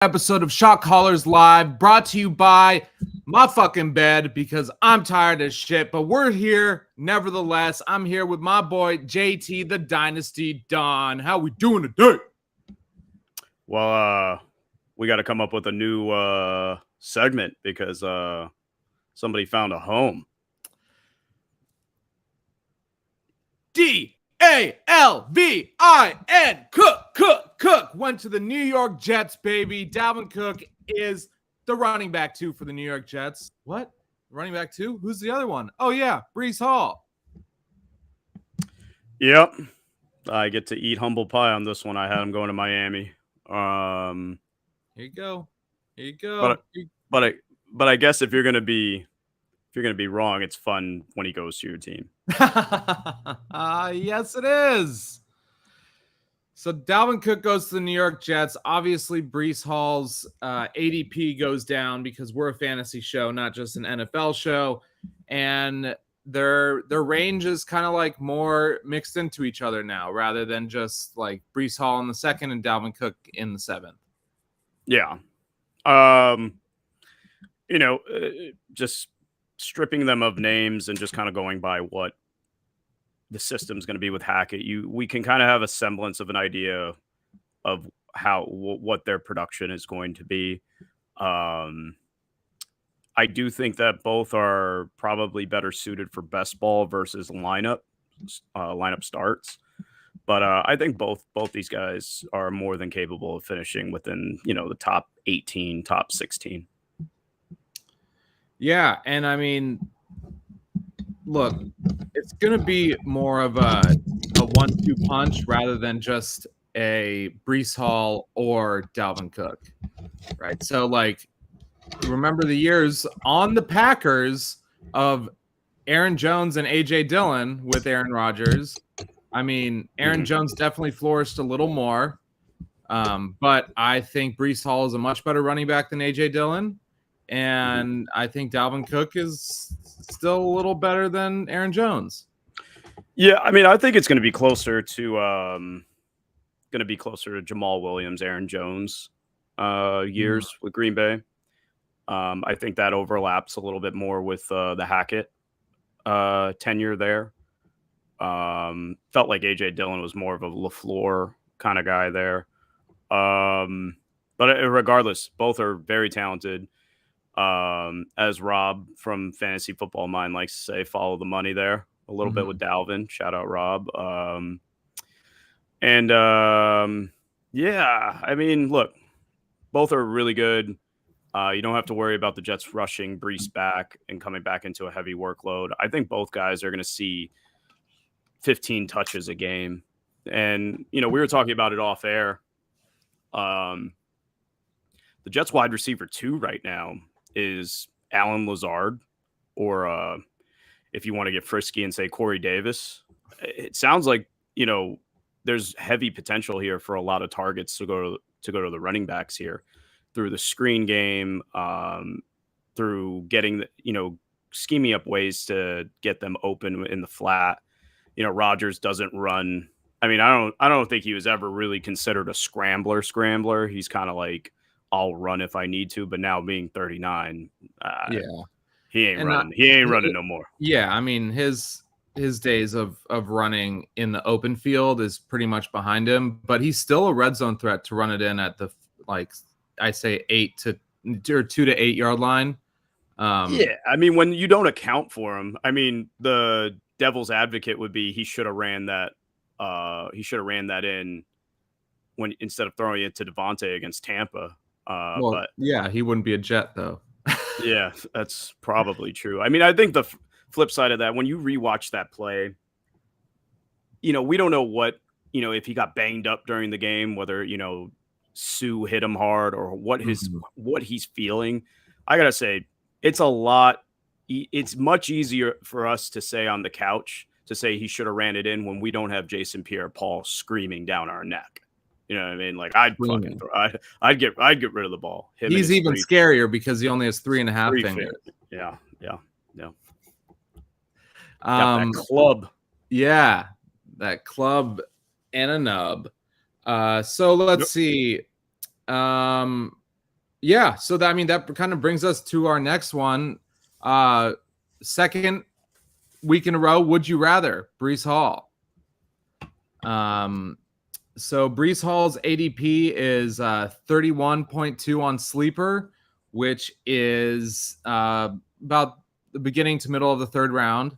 Episode of Shot Callers Live, brought to you by my fucking bed because I'm tired as shit, but we're here nevertheless. I'm here with my boy JT, the Dynasty Don. How we doing today? Well, we got to come up with a new segment because somebody found a home. D-A-L-V-I-N, Cook, went to the New York Jets, baby. Dalvin Cook is the running back 2 for the New York Jets. What? Running back 2? Who's the other one? Oh, yeah, Breece Hall. Yep. I get to eat humble pie on this one. I had him going to Miami. Here you go. But I guess if you're gonna be wrong, it's fun when he goes to your team. Yes, it is. So Dalvin Cook goes to the New York Jets. Obviously, Breece Hall's ADP goes down because we're a fantasy show, not just an NFL show. And their range is kind of like more mixed into each other now, rather than just like Breece Hall in the 2nd and Dalvin Cook in the 7th. Yeah. Just stripping them of names and just kind of going by what the system's going to be with Hackett, we can kind of have a semblance of an idea of what their production is going to be. I do think that both are probably better suited for best ball versus lineup starts. But I think both these guys are more than capable of finishing within, the top 18, top 16. Yeah, and I mean, look, it's going to be more of a 1-2 punch rather than just a Breece Hall or Dalvin Cook, right? So, like, remember the years on the Packers of Aaron Jones and A.J. Dillon with Aaron Rodgers. I mean, Aaron Jones definitely flourished a little more, but I think Breece Hall is a much better running back than A.J. Dillon. And I think Dalvin Cook is still a little better than Aaron Jones. Yeah, I mean, I think it's going to be closer to Jamal Williams, Aaron Jones years with Green Bay. I think that overlaps a little bit more with the Hackett tenure there. Felt like A.J. Dillon was more of a LaFleur kind of guy there. But regardless, both are very talented. As Rob from Fantasy Football Mind likes to say, follow the money there a little bit with Dalvin. Shout out Rob. Yeah, I mean, look, both are really good. You don't have to worry about the Jets rushing Breece back and coming back into a heavy workload. I think both guys are going to see 15 touches a game. And, we were talking about it off air. The Jets wide receiver 2 right now is Alan Lazard, or if you want to get frisky and say Corey Davis. It sounds like, there's heavy potential here for a lot of targets to go to the running backs here through the screen game, through getting scheming up ways to get them open in the flat. Rodgers doesn't run. I mean, I don't think he was ever really considered a scrambler. He's kind of like, I'll run if I need to, but now being 39, he ain't running. He ain't running no more. Yeah, I mean, his days of running in the open field is pretty much behind him, but he's still a red zone threat to run it in at the, like, I say 2 to 8 yard line. Yeah, I mean, when you don't account for him, I mean, the devil's advocate would be he should have ran that. He should have ran that in when instead of throwing it to Devontae against Tampa. But yeah, he wouldn't be a Jet though. Yeah, that's probably true. I mean, I think the flip side of that, when you rewatch that play, we don't know what, if he got banged up during the game, whether, Sue hit him hard or what he's feeling. I got to say, it's much easier for us to say on the couch to say he should have ran it in when we don't have Jason Pierre-Paul screaming down our neck. You know what I mean? Like, I'd get rid of the ball. He's even scarier because he only has 3.5 fingers. Yeah. That club. Yeah, that club and a nub. So let's see. Yeah, so that, I mean, that kind of brings us to our next one. Second week in a row, would you rather? Brees Hall. So Brees Hall's ADP is 31.2 on Sleeper, which is about the beginning to middle of the third round,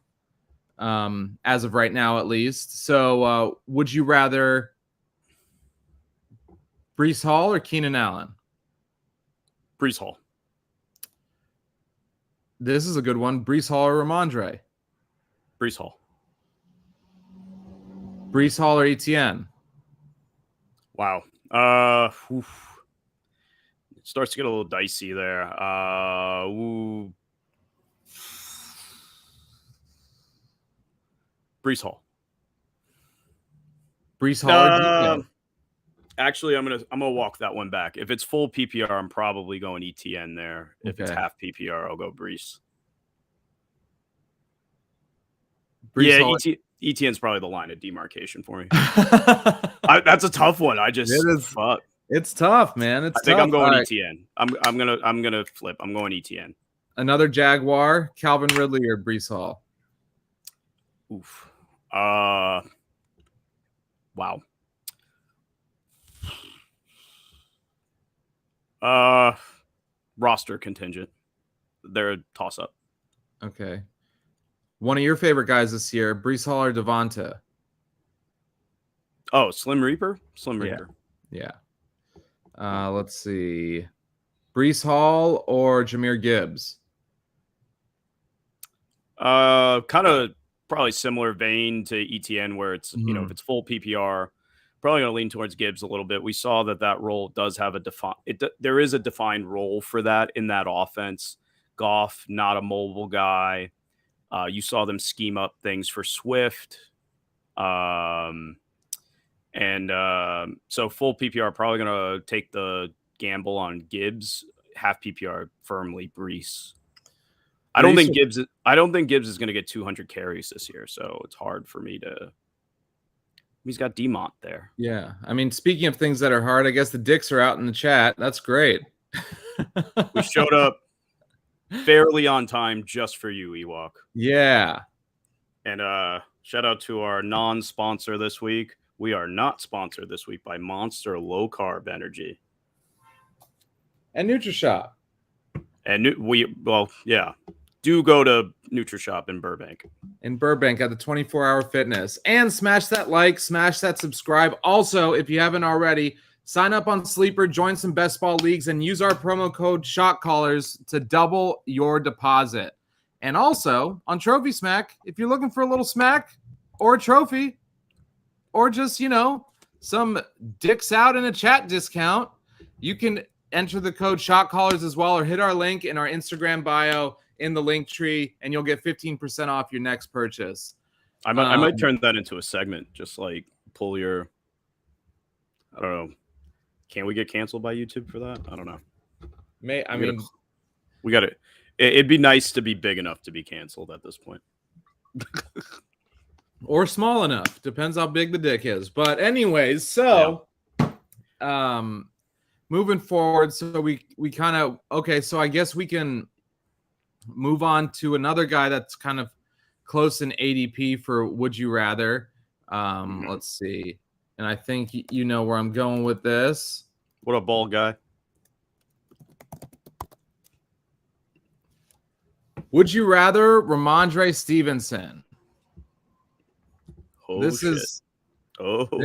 as of right now, at least. So would you rather Brees Hall or Keenan Allen? Brees Hall. This is a good one. Brees Hall or Ramondre? Brees Hall. Brees Hall or ETN? Wow. It starts to get a little dicey there. Brees Hall. Brees Hall or DK? Actually, I'm gonna walk that one back. If it's full PPR, I'm probably going ETN there. If it's half PPR, I'll go Brees. ETN's probably the line of demarcation for me. That's a tough one. Fuck. It's tough, man. I think I'm going ETN. I'm gonna flip. I'm going ETN. Another Jaguar, Calvin Ridley or Brees Hall? Oof. Wow. Roster contingent. They're a toss up. Okay. One of your favorite guys this year, Brees Hall or Devonta? Oh, Slim Reaper? Slim Reaper. Yeah. Let's see. Brees Hall or Jahmyr Gibbs? Kind of probably similar vein to ETN where it's, if it's full PPR, probably going to lean towards Gibbs a little bit. We saw that role does have there is a defined role for that in that offense. Goff, not a mobile guy. You saw them scheme up things for Swift. So full PPR, probably going to take the gamble on Gibbs. Half PPR, firmly Brees. I don't think Gibbs is going to get 200 carries this year, so it's hard for me to. He's got Demont there. Yeah, I mean, speaking of things that are hard, I guess the dicks are out in the chat. That's great. We showed up fairly on time just for you, Ewok. Yeah. And shout out to our non-sponsor this week. We are not sponsored this week by Monster Low Carb Energy and NutriShop. And do go to NutriShop in Burbank. At the 24-hour fitness. And smash that like, smash that subscribe. Also, if you haven't already, sign up on Sleeper, join some best ball leagues, and use our promo code SHOTCALLERS to double your deposit. And also, on Trophy Smack, if you're looking for a little smack or a trophy, or just, some dicks out in a chat discount, you can enter the code SHOTCALLERS as well, or hit our link in our Instagram bio in the link tree, and you'll get 15% off your next purchase. I might turn that into a segment, just like pull your, I don't know. Can we get canceled by YouTube for that? I don't know. We got it. It'd be nice to be big enough to be canceled at this point. Or small enough. Depends how big the dick is. But anyways, moving forward, so we kind of, so I guess we can move on to another guy that's kind of close in ADP for would you rather. Let's see. And I think you know where I'm going with this. What a bald guy. Would you rather Ramondre Stevenson?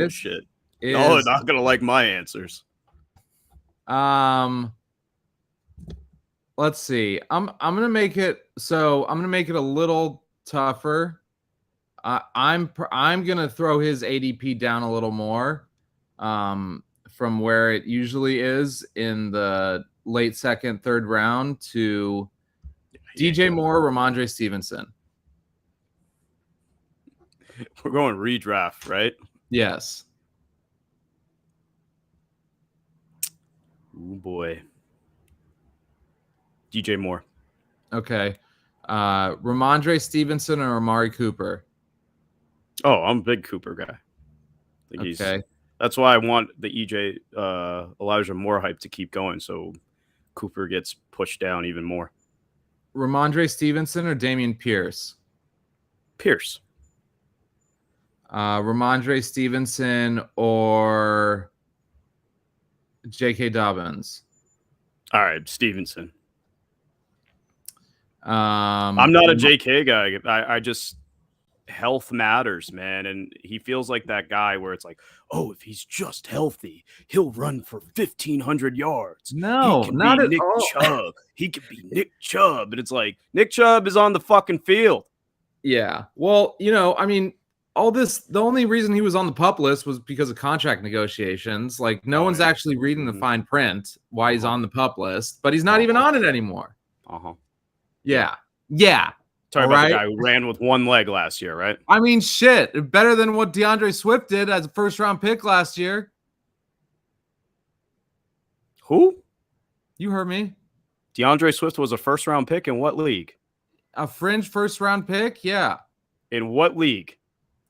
Shit. No, not gonna like my answers. Let's see. I'm gonna make it a little tougher. I'm gonna throw his ADP down a little more, from where it usually is in the late second, third round to DJ Moore, Ramondre Stevenson. We're going redraft, right? Yes. Oh boy. DJ Moore. Okay. Ramondre Stevenson or Amari Cooper? Oh, I'm a big Cooper guy. That's why I want the Elijah Moore hype to keep going. So Cooper gets pushed down even more. Ramondre Stevenson or Damian Pierce? Pierce. Ramondre Stevenson or J.K. Dobbins? All right, Stevenson. I'm I'm not a J.K. guy. I just health matters, man, and he feels like that guy where it's like, oh, if he's just healthy, he'll run for 1,500 yards. No, he can not be at Nick all. Chubb. He could be Nick Chubb, and it's like Nick Chubb is on the fucking field. Yeah. Well, I mean, all this, the only reason he was on the PUP list was because of contract negotiations. Like, no one's actually reading the fine print why he's on the PUP list, but he's not even on it anymore. Yeah. Sorry all about right? the guy who ran with one leg last year, right? I mean, shit. Better than what DeAndre Swift did as a first-round pick last year. Who? You heard me. DeAndre Swift was a first-round pick in what league? A fringe first-round pick? Yeah. In what league?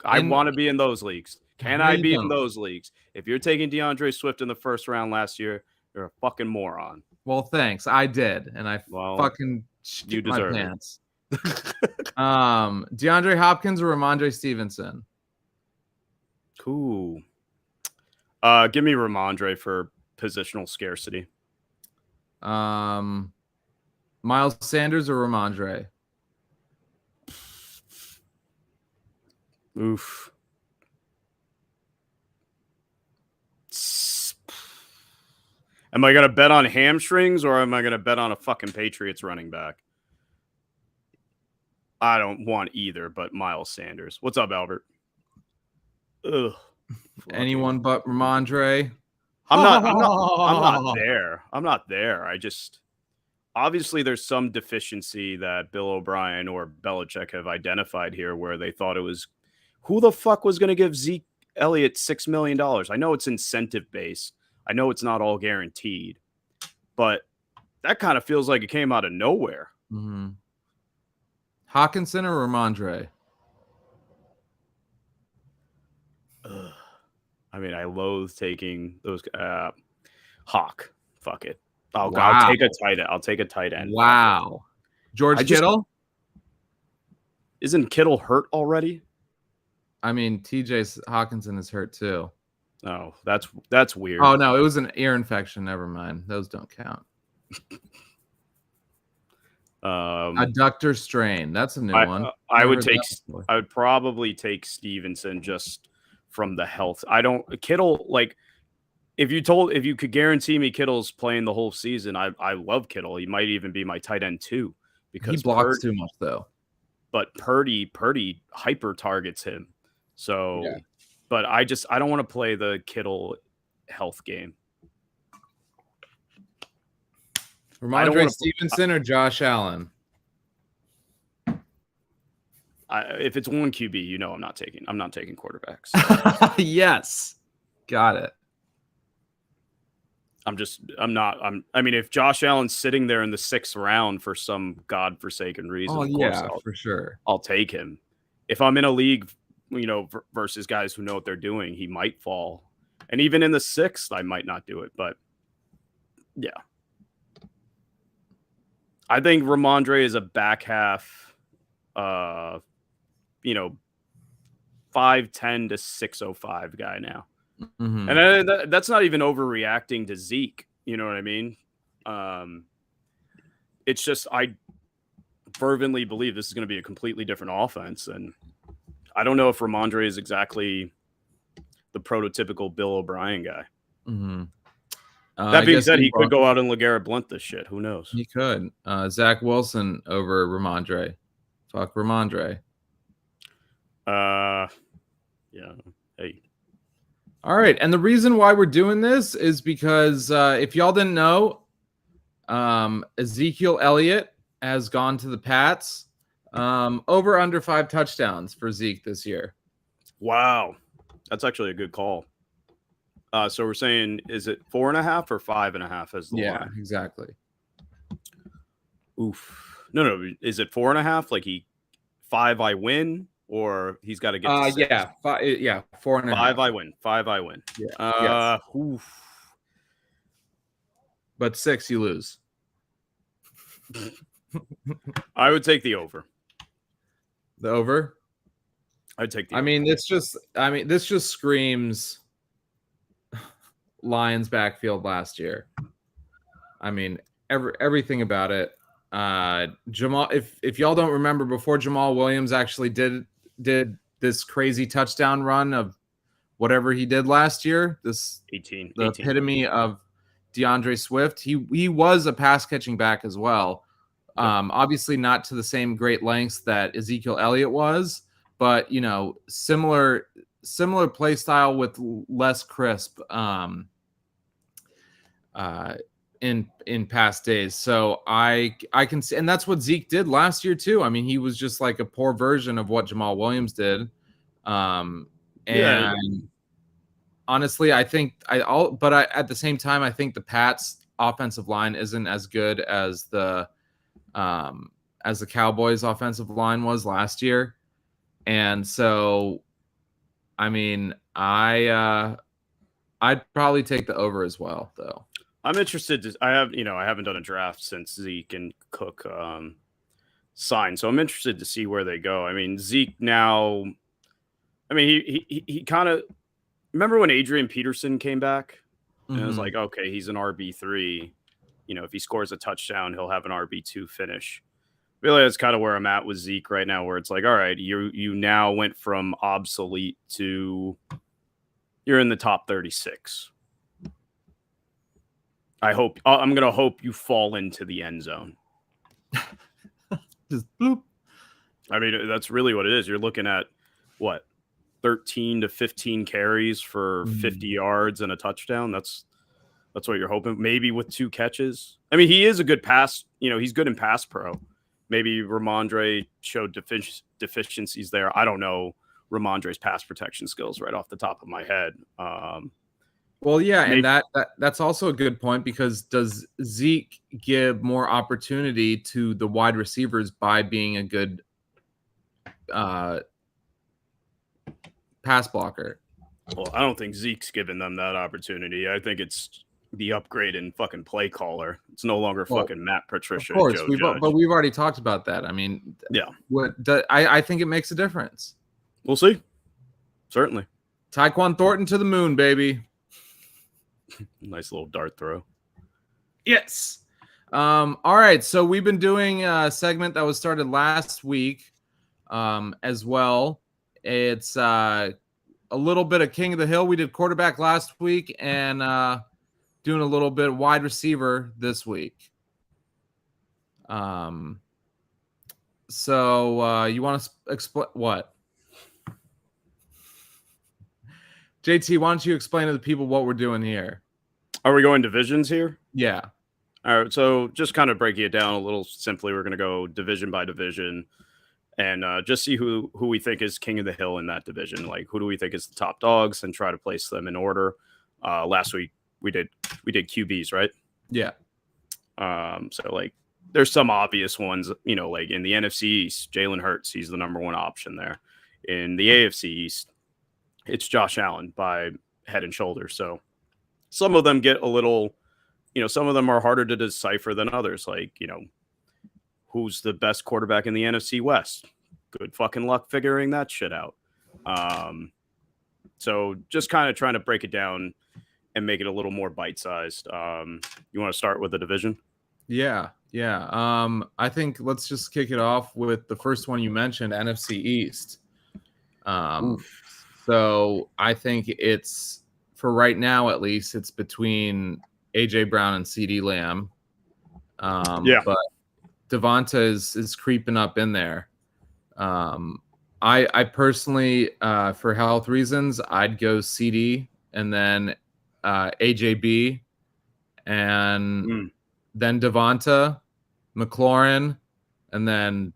I want to be in those leagues. Can I be in those leagues? If you're taking DeAndre Swift in the first round last year, you're a fucking moron. Well, thanks. I did, and I fucking you my deserve pants. DeAndre Hopkins or Ramondre Stevenson? Cool. Give me Ramondre for positional scarcity. Miles Sanders or Ramondre? Oof. Am I going to bet on hamstrings or am I going to bet on a fucking Patriots running back? I don't want either, but Miles Sanders. What's up, Albert? Ugh. Anyone but Ramondre? I'm not there. I'm not there. I just obviously there's some deficiency that Bill O'Brien or Belichick have identified here where they thought it was who the fuck was going to give Zeke Elliott $6 million? I know it's incentive based. I know it's not all guaranteed, but that kind of feels like it came out of nowhere. Mm-hmm. Hawkinson or Ramondre? I mean, I loathe taking those. Hawk. Fuck it. I'll take a tight end. I'll take a tight end. Wow. George Kittle? Isn't Kittle hurt already? I mean, TJ Hawkinson is hurt too. Oh, that's weird. Oh no, it was an ear infection. Never mind. Those don't count. Adductor strain. That's a new one. I would probably take Stevenson just from the health. Kittle, like if you could guarantee me Kittle's playing the whole season, I love Kittle. He might even be my tight end too because he blocks too much though. But Purdy hyper targets him. So but I don't want to play the Kittle health game. Ramondre Stevenson or Josh Allen? If it's one QB, I'm not taking quarterbacks. Yes. Got it. I mean, if Josh Allen's sitting there in the 6th round for some godforsaken reason, of course for sure. I'll take him. If I'm in a league, versus guys who know what they're doing, he might fall. And even in the 6th, I might not do it. But yeah. I think Ramondre is a back half, 5'10" to 6'05" guy now. Mm-hmm. And that's not even overreacting to Zeke. You know what I mean? It's just I fervently believe this is going to be a completely different offense. And I don't know if Ramondre is exactly the prototypical Bill O'Brien guy. Mm-hmm. That being said, he could go out and LeGarrette Blount this shit. Who knows? He could. Zach Wilson over Ramondre. Fuck Ramondre. Yeah. Hey. All right. And the reason why we're doing this is because if y'all didn't know, Ezekiel Elliott has gone to the Pats. Over under 5 touchdowns for Zeke this year. Wow. That's actually a good call. So we're saying, is it 4.5 or 5.5 as the line? Exactly. Oof. No. Is it 4.5? Like 5 I win, or he's got to get to 6? 4.5. 5 I win. Yeah. Oof. But 6 you lose. I would take the over. The over? I'd take the I over. mean, this just screams Lions backfield last year. I mean, everything about it. Jamal, if y'all don't remember, before Jamal Williams actually did this crazy touchdown run of whatever he did last year, the 18. epitome of DeAndre Swift, he was a pass catching back as well. Obviously not to the same great lengths that Ezekiel Elliott was, but similar play style with less crisp in past days. So I can see, and that's what Zeke did last year too. I mean, he was just like a poor version of what Jamal Williams did. And honestly, I think at the same time, I think the Pats offensive line isn't as good as the Cowboys offensive line was last year. And so, I mean, I'd probably take the over as well, though. I'm interested I haven't done a draft since Zeke and Cook signed, so I'm interested to see where they go. I mean, Zeke now, I mean, he kind of, remember when Adrian Peterson came back? And it was like, okay, he's an RB3. If he scores a touchdown, he'll have an RB2 finish. Really, that's kind of where I'm at with Zeke right now, where it's like, all right, you now went from obsolete to you're in the top 36. I'm going to hope you fall into the end zone. Just bloop. I mean, that's really what it is. You're looking at what, 13 to 15 carries for 50 yards and a touchdown. That's what you're hoping. Maybe with 2 catches. I mean, he is a good pass. He's good in pass pro. Maybe Ramondre showed deficiencies there. I don't know Ramondre's pass protection skills right off the top of my head. Well, yeah, maybe. And that's also a good point, because does Zeke give more opportunity to the wide receivers by being a good pass blocker? Well, I don't think Zeke's given them that opportunity. I think it's the upgrade in fucking play caller. It's no longer fucking Matt Patricia. Of course, but we've already talked about that. I mean, yeah. I think it makes a difference. We'll see. Certainly. Tyquan Thornton to the moon, baby. Nice little dart throw. Yes. All right. So we've been doing a segment that was started last week as well. It's a little bit of King of the Hill. We did quarterback last week, and doing a little bit of wide receiver this week. So you want to explain what? JT, why don't you explain to the people what we're doing here? Are we going divisions here? Yeah. All right. So just kind of breaking it down a little simply, we're going to go division by division and just see who we think is king of the hill in that division. Like, who do we think is the top dogs, and try to place them in order. Last week we did QBs, right? Yeah. So like there's some obvious ones, like in the NFC East, Jalen Hurts, he's the number one option there. In the AFC East, it's Josh Allen by head and shoulders. So some of them get a little, some of them are harder to decipher than others. Like, who's the best quarterback in the NFC West? Good fucking luck figuring that shit out. So just kind of trying to break it down and make it a little more bite-sized. You want to start with the division? Yeah. I think let's just kick it off with the first one you mentioned, NFC East. So I think it's, for right now at least, it's between AJ Brown and CeeDee Lamb. But Devonta is creeping up in there. I personally, for health reasons, I'd go CeeDee and then AJB and then Devonta, McLaurin, and then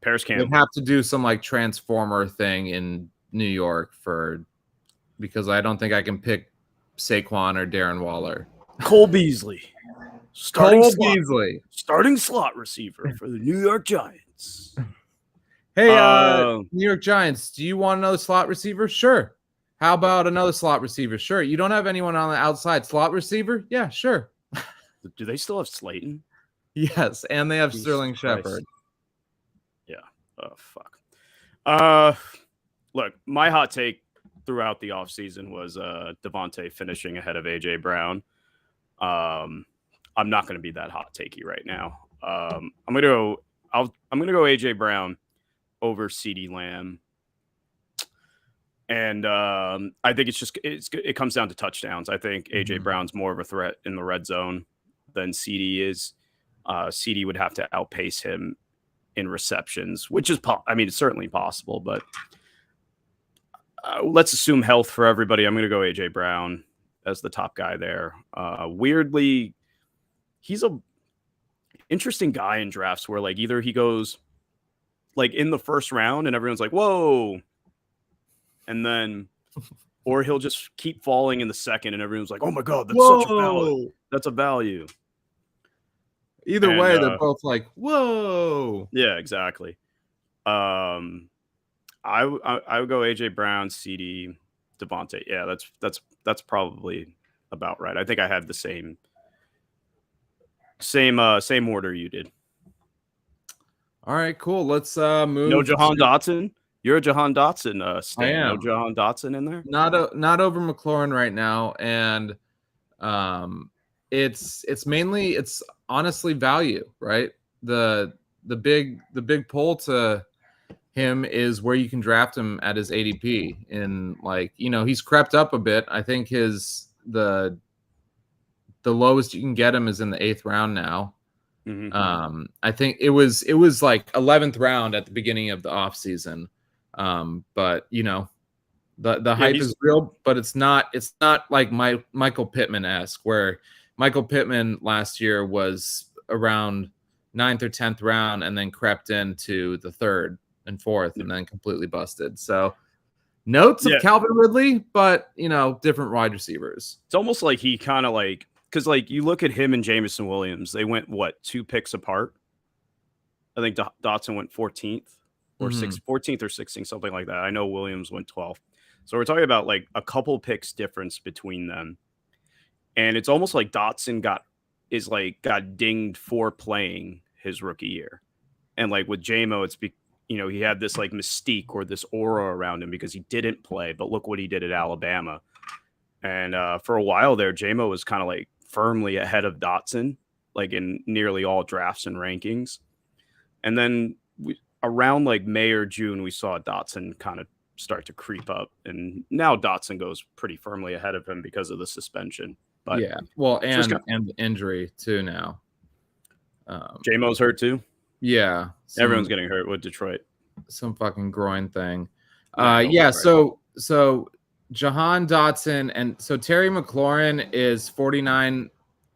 Paris Campbell. We'd have to do some like transformer thing in New York because I don't think I can pick Saquon or Darren Waller. Cole Beasley. Starting slot receiver for the New York Giants. Hey, New York Giants, do you want another slot receiver? Sure. How about another slot receiver? Sure. You don't have anyone on the outside slot receiver? Yeah, sure. Do they still have Slayton? Yes, and they have Jesus Sterling Christ. Shepard. Yeah. Oh, fuck. Look, my hot take throughout the offseason was Devontae finishing ahead of AJ Brown. I'm not going to be that hot takey right now. I'm going to go AJ Brown over CeeDee Lamb. And I think it comes down to touchdowns. I think AJ Brown's more of a threat in the red zone than CD is. CD would have to outpace him in receptions, which is, it's certainly possible, but let's assume health for everybody. I'm going to go AJ Brown as the top guy there. Weirdly, he's a interesting guy in drafts where like either he goes like in the first round and everyone's like, whoa. And then, or he'll just keep falling in the second and everyone's like, oh my God, that's such a value. That's a value. Either way, they're both like, whoa. Yeah, exactly. I would go AJ Brown, CD, Devontae. Yeah, that's probably about right. I think I had the same order you did. All right, cool. Let's move. No Jahan Dotson. You're a Jahan Dotson stan. I am. No Jahan Dotson in there? Not over McLaurin right now. And it's mainly honestly value, right? The big pull to him is where you can draft him at his ADP. And like, he's crept up a bit. I think the lowest you can get him is in the 8th round now. Mm-hmm. I think it was like 11th round at the beginning of the offseason. But the hype is real, but it's not like Michael Pittman-esque, where Michael Pittman last year was around 9th or 10th round and then crept into the 3rd and 4th and then completely busted. So notes of Calvin Ridley, but different wide receivers. It's almost like he kind of like, because like you look at him and Jameson Williams, they went 2 picks apart. I think Dotson went 14th or 14th or 16th, something like that. I know Williams went 12th. So we're talking about like a couple picks difference between them. And it's almost like Dotson got dinged for playing his rookie year. And like with JMO, it's he had this like mystique or this aura around him because he didn't play, but look what he did at Alabama. And for a while there, JMO was kind of like firmly ahead of Dotson, like in nearly all drafts and rankings. And then around like May or June, we saw Dotson kind of start to creep up. And now Dotson goes pretty firmly ahead of him because of the suspension. But yeah, well, and the injury too now. JMO's hurt too? Yeah. Everyone's getting hurt with Detroit. Some fucking groin thing. So Jahan Dotson and so Terry McLaurin is 49,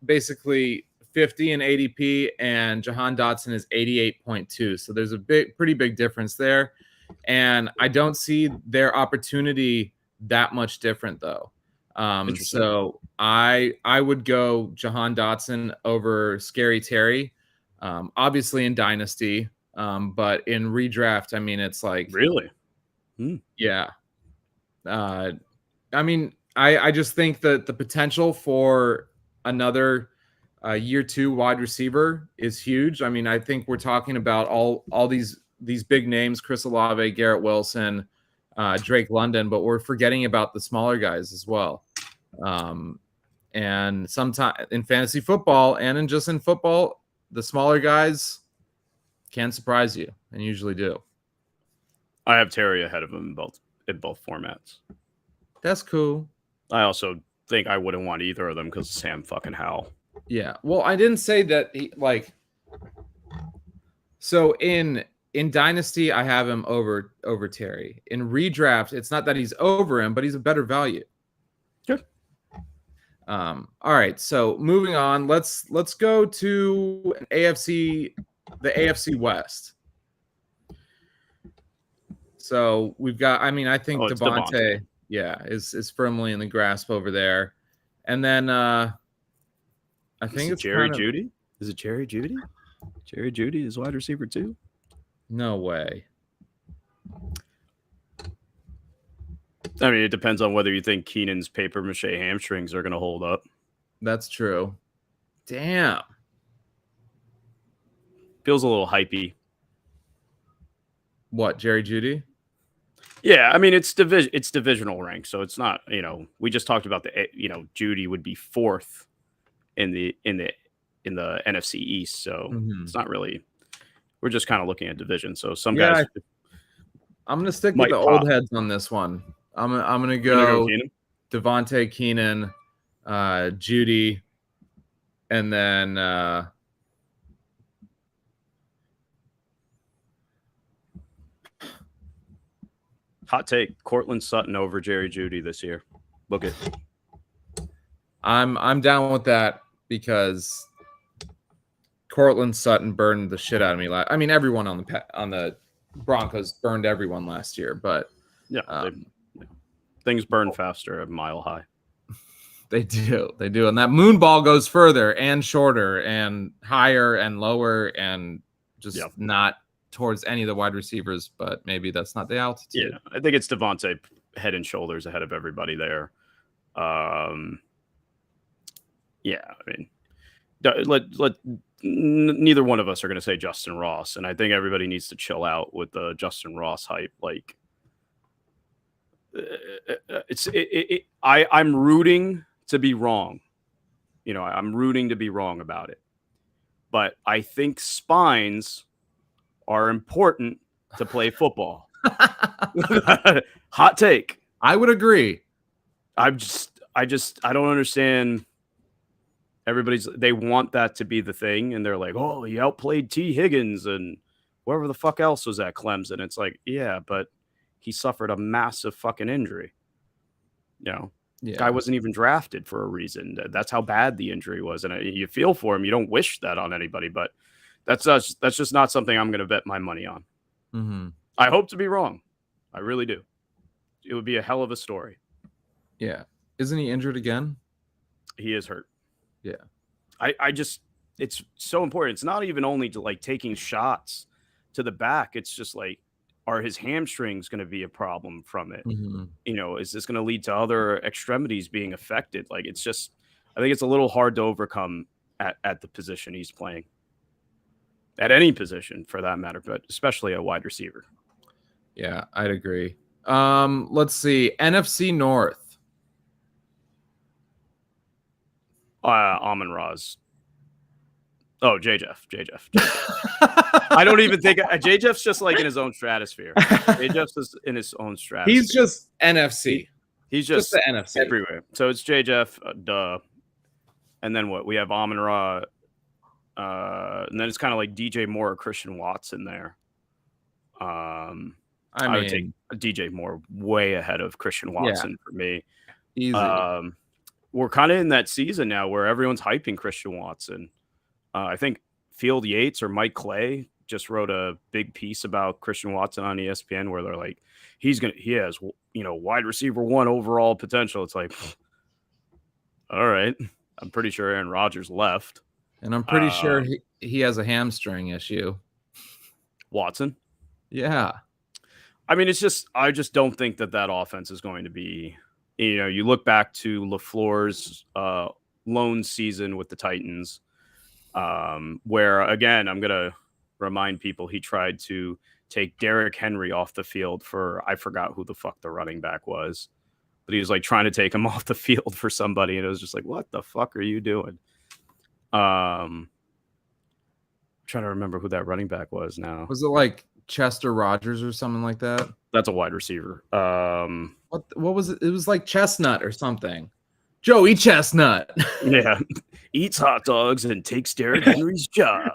basically 50 in ADP, and Jahan Dotson is 88.2. So there's a pretty big difference there. And I don't see their opportunity that much different though. So I would go Jahan Dotson over Scary Terry, obviously in Dynasty, but in redraft, I mean, it's like really, yeah. I mean, I just think that the potential for another year 2 wide receiver is huge. I mean, I think we're talking about all these big names: Chris Olave, Garrett Wilson, Drake London, but we're forgetting about the smaller guys as well. And sometimes in fantasy football and in football, the smaller guys can surprise you and usually do. I have Terry ahead of him in both formats. That's cool. I also think I wouldn't want either of them because Sam fucking Howell. Yeah. Well, I didn't say that so in Dynasty, I have him over Terry. In redraft, it's not that he's over him, but he's a better value. Sure. All right. So moving on, let's go to the AFC West. So we've got, I think Devontae, is firmly in the grasp over there. And then I think it's Jerry Jeudy. Is it Jerry Jeudy? Jerry Jeudy is wide receiver too? No way. I mean, it depends on whether you think Keenan's paper mache hamstrings are going to hold up. That's true. Damn. Feels a little hypey. What, Jerry Jeudy? Yeah, I mean it's divisional rank, so it's not, we just talked about Jeudy would be 4th in the NFC East, so it's not really. We're just kind of looking at division. So some guys. I'm gonna stick with the old heads on this one. I'm gonna go Devontae Keenan, Jeudy, and then hot take: Cortland Sutton over Jerry Jeudy this year. Book it. I'm down with that because Cortland Sutton burned the shit out of me. I mean, everyone on the Broncos burned everyone last year, but things burn faster a mile high. They do, and that moon ball goes further and shorter and higher and lower and just not towards any of the wide receivers. But maybe that's not the altitude. Yeah, I think it's Devontae head and shoulders ahead of everybody there. Yeah, I mean, neither one of us are going to say Justin Ross, and I think everybody needs to chill out with the Justin Ross hype. Like, I'm rooting to be wrong. I'm rooting to be wrong about it, but I think spines are important to play football. Hot take. I would agree. I don't understand. They want that to be the thing, and they're like, oh, he outplayed T. Higgins and whoever the fuck else was at Clemson. It's like, yeah, but he suffered a massive fucking injury. Guy wasn't even drafted for a reason. That's how bad the injury was, and you feel for him. You don't wish that on anybody, but that's just not something I'm going to bet my money on. Mm-hmm. I hope to be wrong. I really do. It would be a hell of a story. Yeah. Isn't he injured again? He is hurt. Yeah. It's so important. It's not even only to like taking shots to the back. It's just like, are his hamstrings going to be a problem from it? Mm-hmm. Is this going to lead to other extremities being affected? Like, I think it's a little hard to overcome at the position he's playing. At any position for that matter, but especially a wide receiver. Yeah, I'd agree. Let's see. NFC North. Amon-Ra's. Oh, J-Jeff. I don't even think J-Jeff's just like in his own stratosphere. J-Jeff's is in his own stratosphere. He's just NFC. He's just the NFC everywhere. So it's J-Jeff, duh. And then what? We have Amon-Ra. And then it's kind of like DJ Moore or Christian Watson there. I would take DJ Moore way ahead of Christian Watson for me. Easy. We're kind of in that season now where everyone's hyping Christian Watson. I think Field Yates or Mike Clay just wrote a big piece about Christian Watson on ESPN where they're like, he has, wide receiver 1 overall potential. It's like, all right. I'm pretty sure Aaron Rodgers left. And I'm pretty sure he has a hamstring issue. Watson? Yeah. I mean, I just don't think that offense is going to be, you look back to LaFleur's lone season with the Titans, where, again, I'm going to remind people he tried to take Derrick Henry off the field for, I forgot who the fuck the running back was, but he was like trying to take him off the field for somebody. And it was just like, what the fuck are you doing? I'm trying to remember who that running back was now. Was it like Chester Rogers or something like that? That's a wide receiver. What was it? It was like Chestnut or something. Joey Chestnut. Yeah. Eats hot dogs and takes Derrick Henry's job.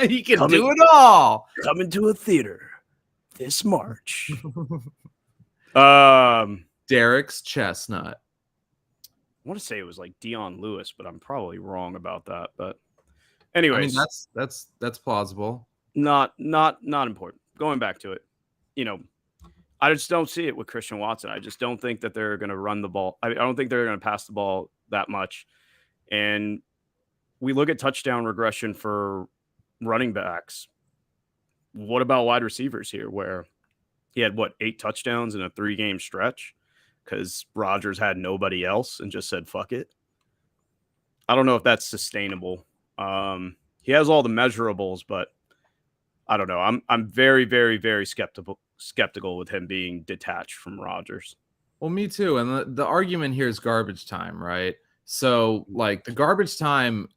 He can do it all. Coming to a theater this March. Derek's Chestnut. I want to say it was like Dion Lewis, but I'm probably wrong about that. But anyways, I mean, that's plausible. Not important. Going back to it, I just don't see it with Christian Watson. I just don't think that they're going to run the ball. I don't think they're going to pass the ball that much. And we look at touchdown regression for running backs. What about wide receivers here, where he had 8 touchdowns in a 3-game stretch because Rodgers had nobody else and just said, fuck it. I don't know if that's sustainable. He has all the measurables, but I don't know. I'm very, very, very skeptical with him being detached from Rodgers. Well, me too. And the argument here is garbage time, right? So, like, the garbage time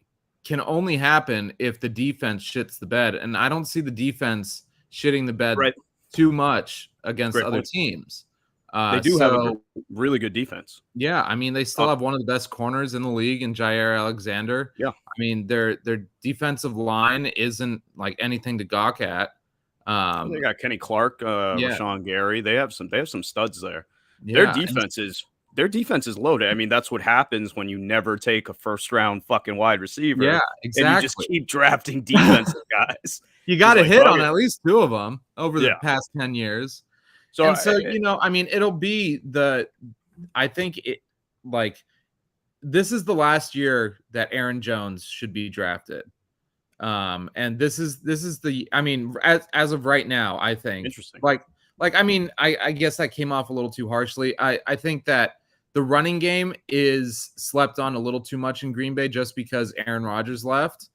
can only happen if the defense shits the bed. And I don't see the defense shitting the bed Right. too much against Great other point. teams. They do have a really good defense. Yeah, I mean, they still have one of the best corners in the league in Jair Alexander. Yeah. I mean, their defensive line isn't like anything to gawk at. They got Kenny Clark, Rashawn Gary. They have some studs there. Yeah, Their defense is loaded. I mean, that's what happens when you never take a first round fucking wide receiver. Yeah, exactly. And you just keep drafting defensive guys. You got to hit on at least two of them over the past 10 years. So you know, I mean, it'll be I think this is the last year that Aaron Jones should be drafted. And this is the, I mean, as of right now, I think interesting. I mean, I guess that came off a little too harshly. I think that the running game is slept on a little too much in Green Bay just because Aaron Rodgers left.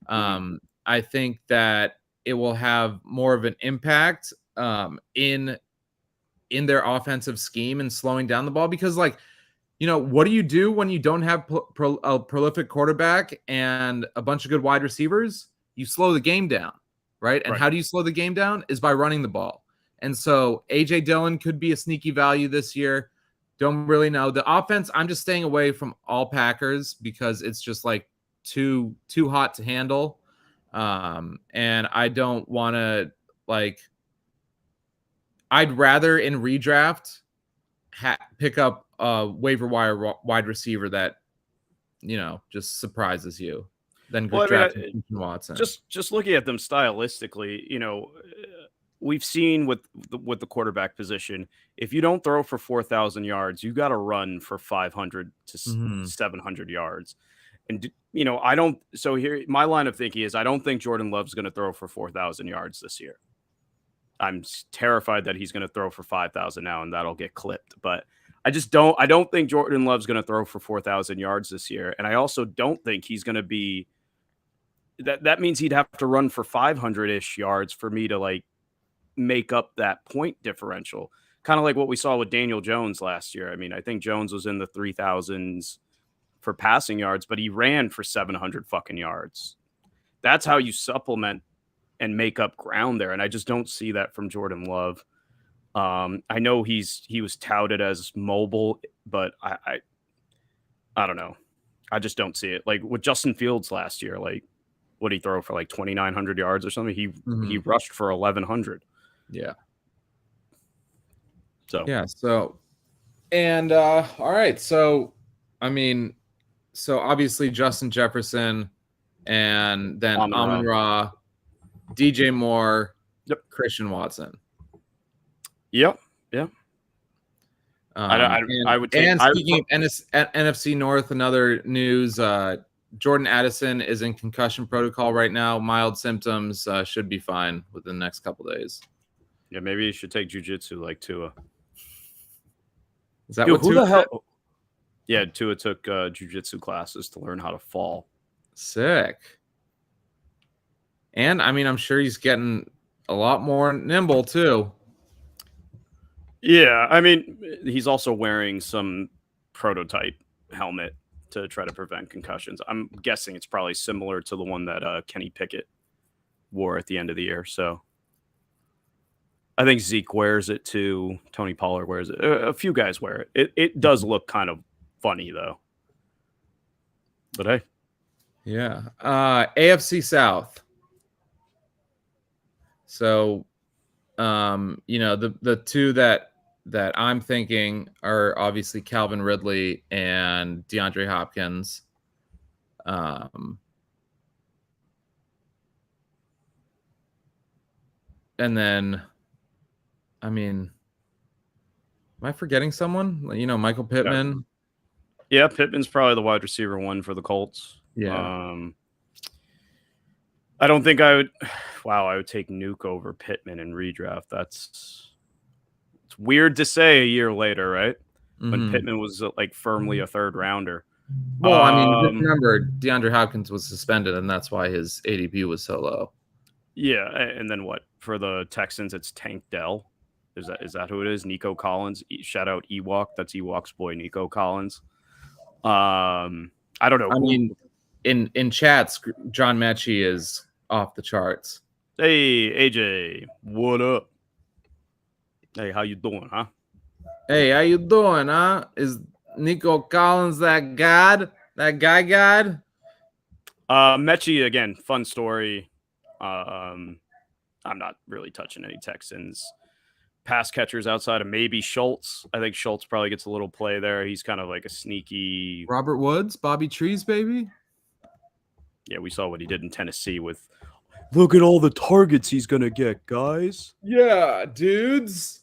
I think that it will have more of an impact in their offensive scheme and slowing down the ball, because, like, you know, what do you do when you don't have a prolific quarterback and a bunch of good wide receivers? You slow the game down, right? And how do you slow the game down? Is by running the ball. And so AJ Dillon could be a sneaky value this year. Don't really know. The offense, I'm just staying away from all Packers because it's just like too hot to handle. And I don't want to, like, I'd rather in redraft pick up a waiver wire wide receiver that, you know, just surprises you than drafting Watson. Just looking at them stylistically, you know, we've seen with the quarterback position, if you don't throw for 4,000 yards, you got to run for 500 to 700 yards. And, you know, so here, my line of thinking is I don't think Jordan Love's going to throw for 4,000 yards this year. I'm terrified that he's going to throw for 5,000 now and that'll get clipped. But I don't think Jordan Love's going to throw for 4,000 yards this year. And I also don't think he's going to be, that means he'd have to run for 500-ish yards for me to, like, make up that point differential. Kind of like what we saw with Daniel Jones last year. I mean, I think Jones was in the 3,000s for passing yards, but he ran for 700 fucking yards. That's how you supplement and make up ground there. And I just don't see that from Jordan Love. I know he was touted as mobile, but I don't know. I just don't see it. Like with Justin Fields last year, like, what did he throw for, like 2,900 yards or something? He rushed for 1,100. Yeah. So yeah. So, and all right. So, I mean, so obviously Justin Jefferson, and then Amon-Ra, DJ Moore, Christian Watson. Yep. Yeah. I would take. And speaking of NFC North, another news: Jordan Addison is in concussion protocol right now. Mild symptoms, should be fine within the next couple days. Yeah, maybe you should take jiu-jitsu like Tua. Is that what Tua did? Yeah, Tua took jiu-jitsu classes to learn how to fall. Sick. And I mean, I'm sure he's getting a lot more nimble too. Yeah, I mean, he's also wearing some prototype helmet to try to prevent concussions. I'm guessing it's probably similar to the one that Kenny Pickett wore at the end of the year. So I think Zeke wears it too. Tony Pollard wears it. A few guys wear it. It does look kind of funny though. But hey. Yeah. AFC South. So, you know, the two that I'm thinking are obviously Calvin Ridley and DeAndre Hopkins. And then, I mean, am I forgetting someone? You know, Michael Pittman. Yeah, Pittman's probably the wide receiver one for the Colts. Yeah. I don't think I would. Wow, I would take Nuke over Pittman in redraft. It's weird to say a year later, right? When Pittman was like firmly a third rounder. Well, I mean, just remember DeAndre Hopkins was suspended, and that's why his ADP was so low. Yeah, and then what for the Texans? It's Tank Dell. Is that who it is? Nico Collins. Shout out Ewok. That's Ewok's boy, Nico Collins. I don't know. I mean, in chats, John Mechie is off the charts. Hey AJ, what up? Hey, how you doing, huh? Hey, how you doing, huh? Is Nico Collins that god? That guy god? Mechie again, fun story. I'm not really touching any Texans pass catchers outside of maybe Schultz. I think Schultz probably gets a little play there. He's kind of like a sneaky Robert Woods, Bobby Trees, baby. Yeah, we saw what he did in Tennessee with look at all the targets he's gonna get, guys. Yeah, dudes.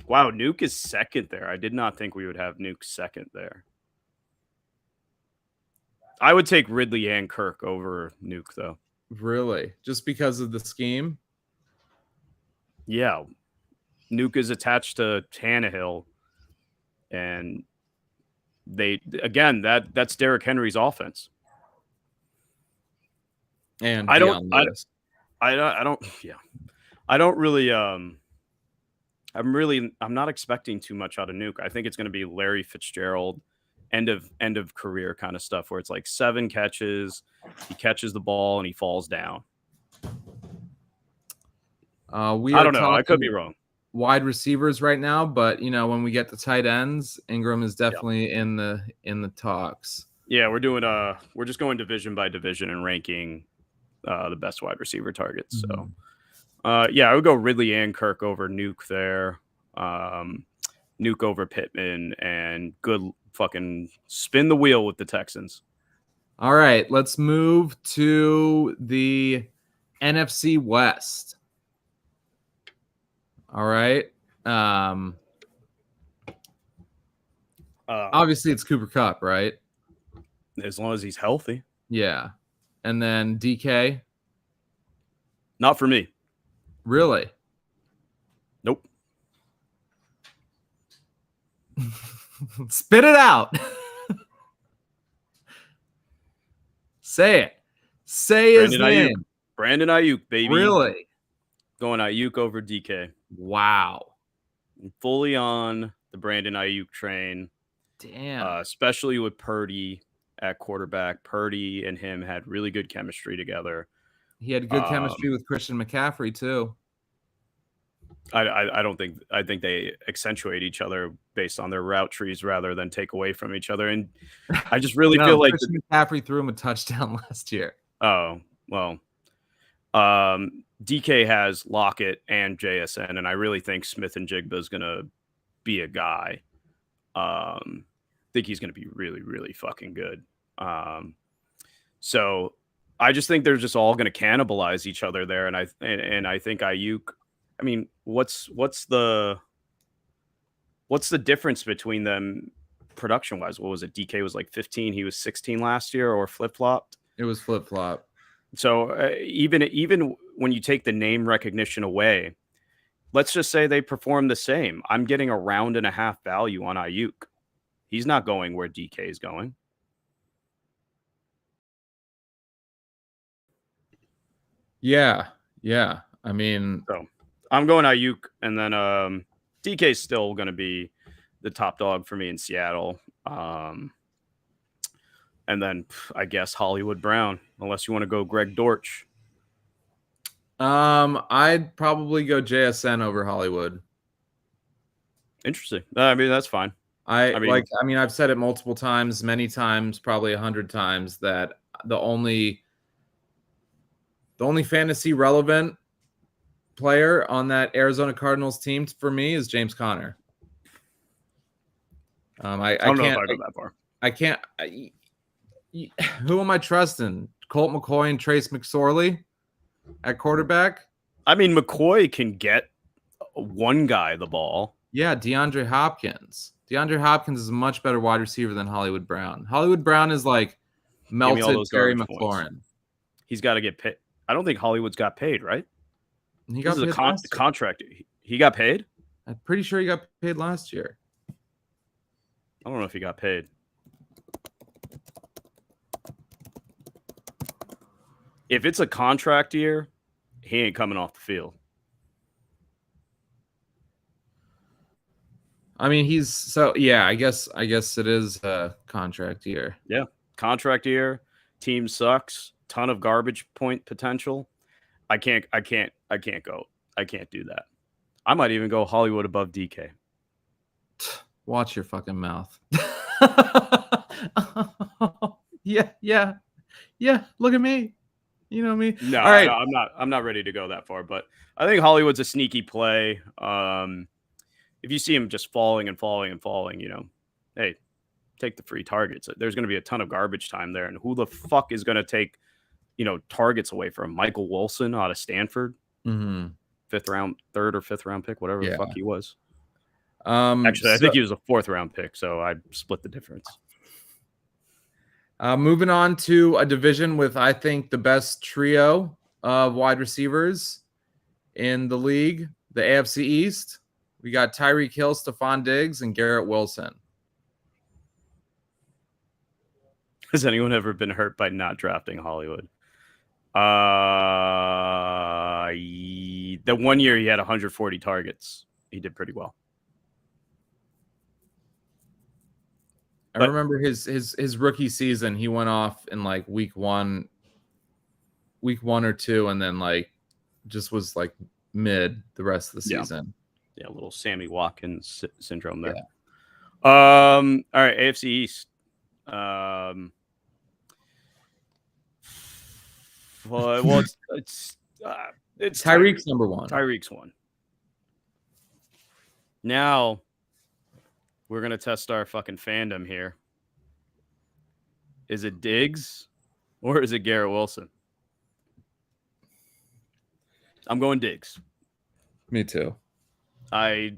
Wow, Nuke is second there. I did not think we would have Nuke second there. I would take Ridley and Kirk over Nuke, though. Really? Just because of the scheme? Yeah. Nuke is attached to Tannehill. And that's Derrick Henry's offense. And I don't really I'm not expecting too much out of Nuke. I think it's going to be Larry Fitzgerald end of career kind of stuff where it's like 7 catches, he catches the ball and he falls down. I don't know. I could be wrong. Wide receivers right now, but when we get to tight ends, Ingram is definitely in the talks. Yeah, we're just going division by division and ranking the best wide receiver targets. So I would go Ridley and Kirk over Nuke there. Nuke over Pittman, and good fucking spin the wheel with the Texans. All right, let's move to the NFC West. All right. Obviously, it's Cooper Kupp, right? As long as he's healthy. Yeah. And then DK? Not for me. Really? Nope. Spit it out. Say it. Say his name. Brandon Ayuk, baby. Really? Going Ayuk over DK. Wow. I'm fully on the Brandon Ayuk train. Damn. Especially with Purdy at quarterback. Purdy and him had really good chemistry together. He had good chemistry with Christian McCaffrey too. I think they accentuate each other based on their route trees rather than take away from each other. And I just really feel like Christian McCaffrey threw him a touchdown last year. Oh, well. DK has Lockett and JSN, and I really think Smith and Jigba is going to be a guy. I think he's going to be really, really fucking good. So I just think they're just all going to cannibalize each other there. And I think Ayuk, I mean, what's the difference between them production wise? What was it? DK was like 15. He was 16 last year, or flip flopped. It was flip flop. So even when you take the name recognition away, let's just say they perform the same. I'm getting a round and a half value on Ayuk. He's not going where DK is going. Yeah. I mean, so I'm going Ayuk, and then DK is still going to be the top dog for me in Seattle. And then I guess Hollywood Brown, unless you want to go Greg Dortch. I'd probably go JSN over Hollywood. Interesting. I mean, that's fine. I mean, I've said it multiple times, many times, probably 100 times, that the only fantasy relevant player on that Arizona Cardinals team for me is James Conner. I don't know if I go that far. I can't. Who am I trusting? Colt McCoy and Trace McSorley at quarterback? I mean, McCoy can get one guy the ball. Yeah, DeAndre Hopkins. DeAndre Hopkins is a much better wide receiver than Hollywood Brown. Hollywood Brown is like melted Terry McLaurin. Points. He's got to get paid. I don't think Hollywood's got paid, right? He got paid the contract. He got paid? I'm pretty sure he got paid last year. I don't know if he got paid. If it's a contract year, he ain't coming off the field. I mean, I guess it is a contract year. Yeah, contract year. Team sucks. Ton of garbage point potential. I can't go. I can't do that. I might even go Hollywood above DK. Watch your fucking mouth. Yeah. Look at me. You know me. No, All right. no, I'm not ready to go that far, but I think Hollywood's a sneaky play. If you see him just falling, hey, take the free targets. There's going to be a ton of garbage time there, and who the fuck is going to take, targets away from Michael Wilson out of Stanford? Mm-hmm. Third or fifth round pick, whatever the fuck he was. Actually, I think he was a fourth round pick, so I split the difference. Moving on to a division with, I think, the best trio of wide receivers in the league, the AFC East. We got Tyreek Hill, Stephon Diggs, and Garrett Wilson. Has anyone ever been hurt by not drafting Hollywood? The 1 year he had 140 targets. He did pretty well. I remember his rookie season. He went off in like week one or two, and then like just was like mid the rest of the season. Yeah, a little Sammy Watkins syndrome there. Yeah. All right, AFC East. Well, it's Tyreek's number one. Tyreek's one. Now we're gonna test our fucking fandom here. Is it Diggs or is it Garrett Wilson? I'm going Diggs. Me too. I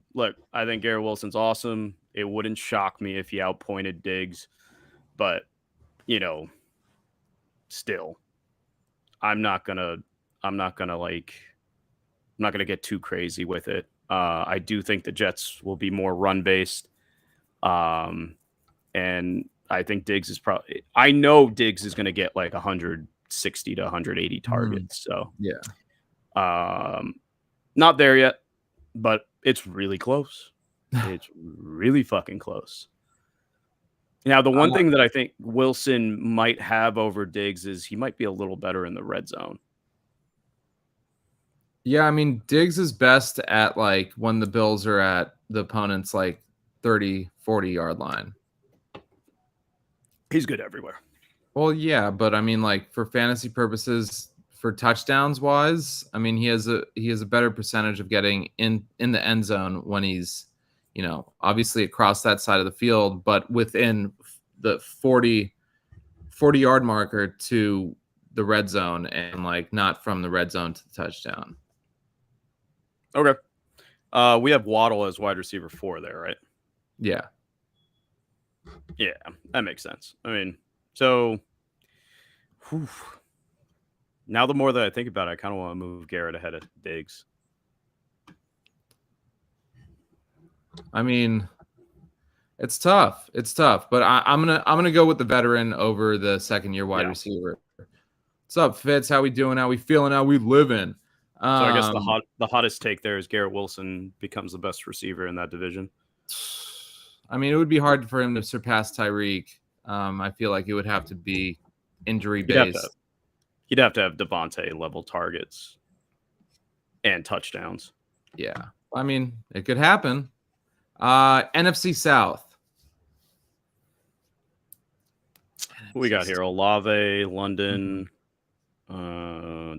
think Garrett Wilson's awesome. It wouldn't shock me if he outpointed Diggs, but still, I'm not gonna get too crazy with it. I do think the Jets will be more run based, and I think Diggs is probably. I know Diggs is going to get like 160 to 180 targets. So not there yet, but it's really close. It's really fucking close. Now, the one thing that I think Wilson might have over Diggs is he might be a little better in the red zone. Yeah, I mean, Diggs is best at like when the Bills are at the opponent's like 30, 40-yard line. He's good everywhere. Well, yeah, but I mean, like for fantasy purposes, for touchdowns wise, I mean, he has a better percentage of getting in the end zone when he's, obviously across that side of the field, but within the 40-yard marker to the red zone, and like not from the red zone to the touchdown. Okay. We have Waddle as wide receiver 4 there, right? Yeah. Yeah, that makes sense. I mean, so now the more that I think about it, I kind of want to move Garrett ahead of Diggs. I mean, it's tough. But I'm gonna go with the veteran over the second-year wide receiver. What's up, Fitz? How we doing? How we feeling? How we living? So I guess the hottest take there is Garrett Wilson becomes the best receiver in that division. I mean, it would be hard for him to surpass Tyreek. I feel like it would have to be injury based. He'd have to have Devontae level targets and touchdowns. Yeah, I mean, it could happen. NFC South. We got here Olave, London. I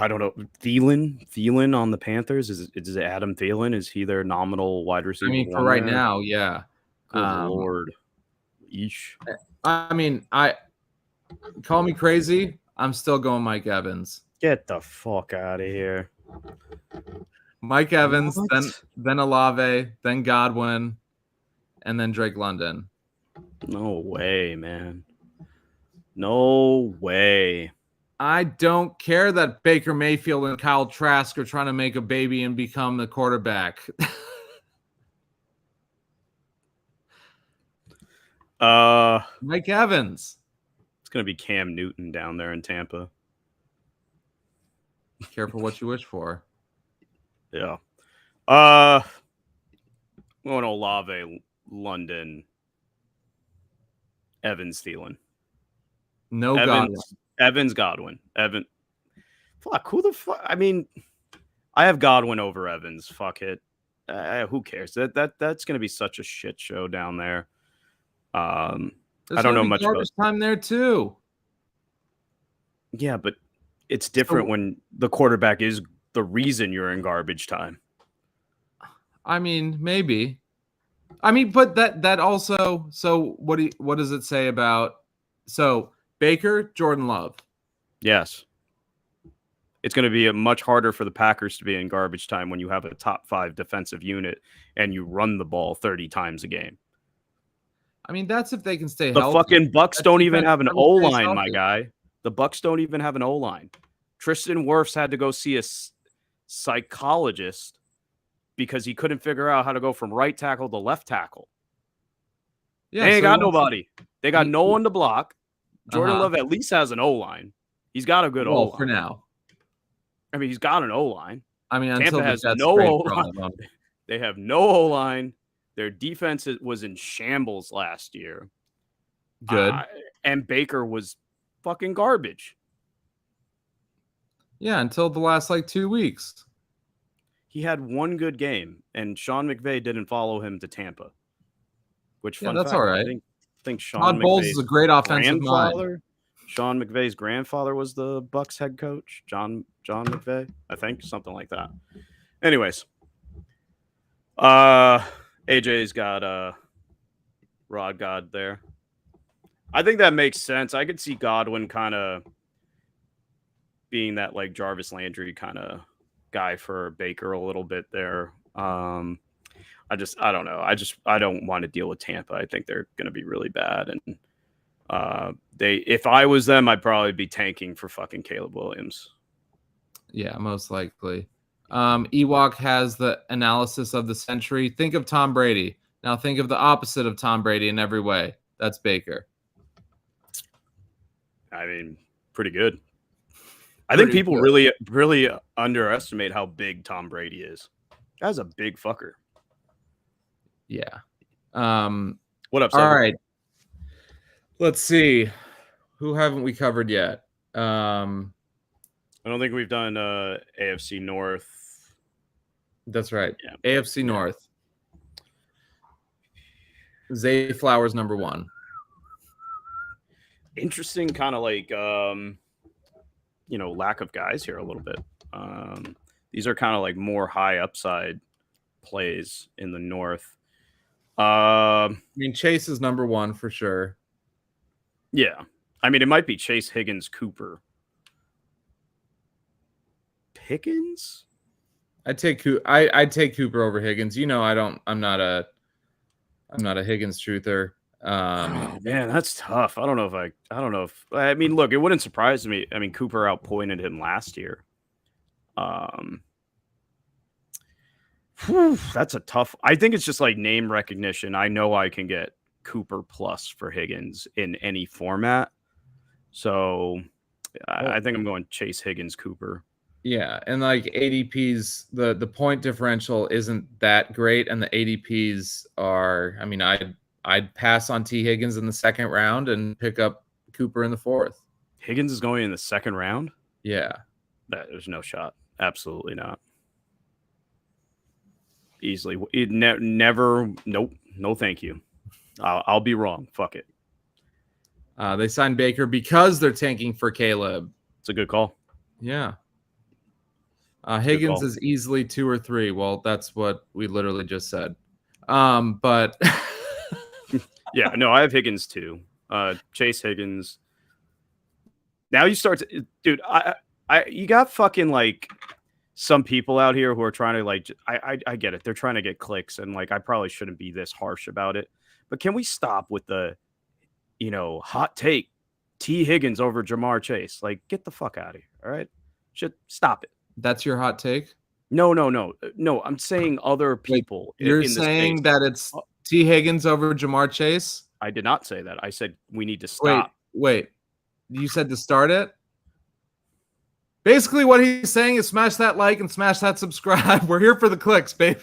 don't know. Thielen on the Panthers. Is it Adam Thielen? Is he their nominal wide receiver? I mean, for right now, yeah. Good Lord. Eesh. I mean, call me crazy. I'm still going Mike Evans. Get the fuck out of here. Mike Evans, then Olave, then Godwin, and then Drake London. No way, man. No way. I don't care that Baker Mayfield and Kyle Trask are trying to make a baby and become the quarterback. Mike Evans. It's gonna be Cam Newton down there in Tampa. Careful what you wish for. Yeah. Going Olave, London, Evans, Thielen. No Evans, Godwin. Fuck, who the fuck? I mean, I have Godwin over Evans. Fuck it. Who cares? That's going to be such a shit show down there. I don't know much about time there too. Yeah, but it's different when the quarterback is the reason you're in garbage time. I mean, maybe. I mean, but that also. So what does it say about? So Baker, Jordan Love. Yes. It's going to be much harder for the Packers to be in garbage time when you have a top 5 defensive unit and you run the ball 30 times a game. I mean, that's if they can stay healthy. The fucking Bucks don't even have an O-line, my guy. The Bucks don't even have an O-line. Tristan Wirfs had to go see a psychologist because he couldn't figure out how to go from right tackle to left tackle. Yeah, they ain't got nobody. They got no one to block. Jordan Love at least has an O-line. He's got a good O-line. For now. I mean, he's got an O-line. I mean, Tampa has no O-line. They have no O-line. Their defense was in shambles last year. Good. And Baker was fucking garbage. Yeah, until the last 2 weeks. He had one good game, and Sean McVay didn't follow him to Tampa. Which that's fact, all right. I think Sean Todd Bowles is a great offensive mind. Sean McVay's grandfather was the Bucks head coach, John McVay, I think, something like that. Anyways, AJ's got Rod God there. I think that makes sense. I could see Godwin kind of being that Jarvis Landry kind of guy for Baker a little bit there. I don't know. I don't want to deal with Tampa. I think they're going to be really bad. And if I was them, I'd probably be tanking for fucking Caleb Williams. Yeah, most likely. Ewok has the analysis of the century. Think of Tom Brady. Now think of the opposite of Tom Brady in every way. That's Baker. I mean, pretty good. I think people really, really underestimate how big Tom Brady is. That's a big fucker. Yeah. What up, All right. Let's see. Who haven't we covered yet? I don't think we've done AFC North. That's right. Yeah. AFC North. Zay Flowers number 1. Interesting kind of lack of guys here a little bit. These are kind of more high upside plays in the North. I mean, Chase is number 1 for sure. Yeah. I mean, it might be Chase, Higgins, Cooper. Pickens? I'd take Cooper over Higgins. I'm not a Higgins truther. Man, that's tough. I don't know if I mean, look, it wouldn't surprise me. I mean, Cooper outpointed him last year. That's a tough. I think it's just name recognition. I know I can get Cooper plus for Higgins in any format. So I think I'm going Chase, Higgins, Cooper. Yeah, and ADPs, the point differential isn't that great, and the ADPs are. I mean, I'd pass on T. Higgins in the 2nd round and pick up Cooper in the 4th. Higgins is going in the 2nd round? Yeah. There's no shot. Absolutely not. Easily. Never. Nope. No, thank you. I'll be wrong. Fuck it. They signed Baker because they're tanking for Caleb. It's a good call. Yeah. Higgins is easily 2 or 3. Well, that's what we literally just said. But yeah, no, I have Higgins too. Chase Higgins. Now you start to, dude. You got fucking some people out here who are trying to I get it. They're trying to get clicks, and I probably shouldn't be this harsh about it. But can we stop with the, hot take? T. Higgins over Jamar Chase. Get the fuck out of here. All right, stop it. That's your hot take? No. I'm saying other people. You're saying that it's T. Higgins over Jamar Chase? I did not say that. I said we need to stop. Wait. You said to start it. Basically, what he's saying is smash that like and smash that subscribe. We're here for the clicks, baby.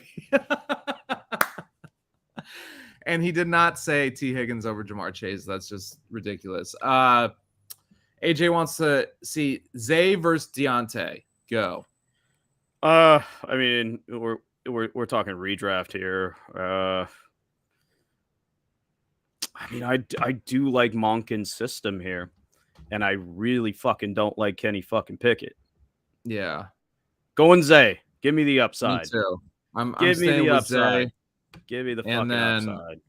And he did not say T. Higgins over Jamar Chase. That's just ridiculous. AJ wants to see Zay versus Deontay. Go. I mean, we're talking redraft here. I mean, I do like Monken's system here, and I really fucking don't like Kenny fucking Pickett. Yeah. Going Zay. Give me the upside. Me too. I'm Give me staying the with upside. Zay. Give me the fucking upside.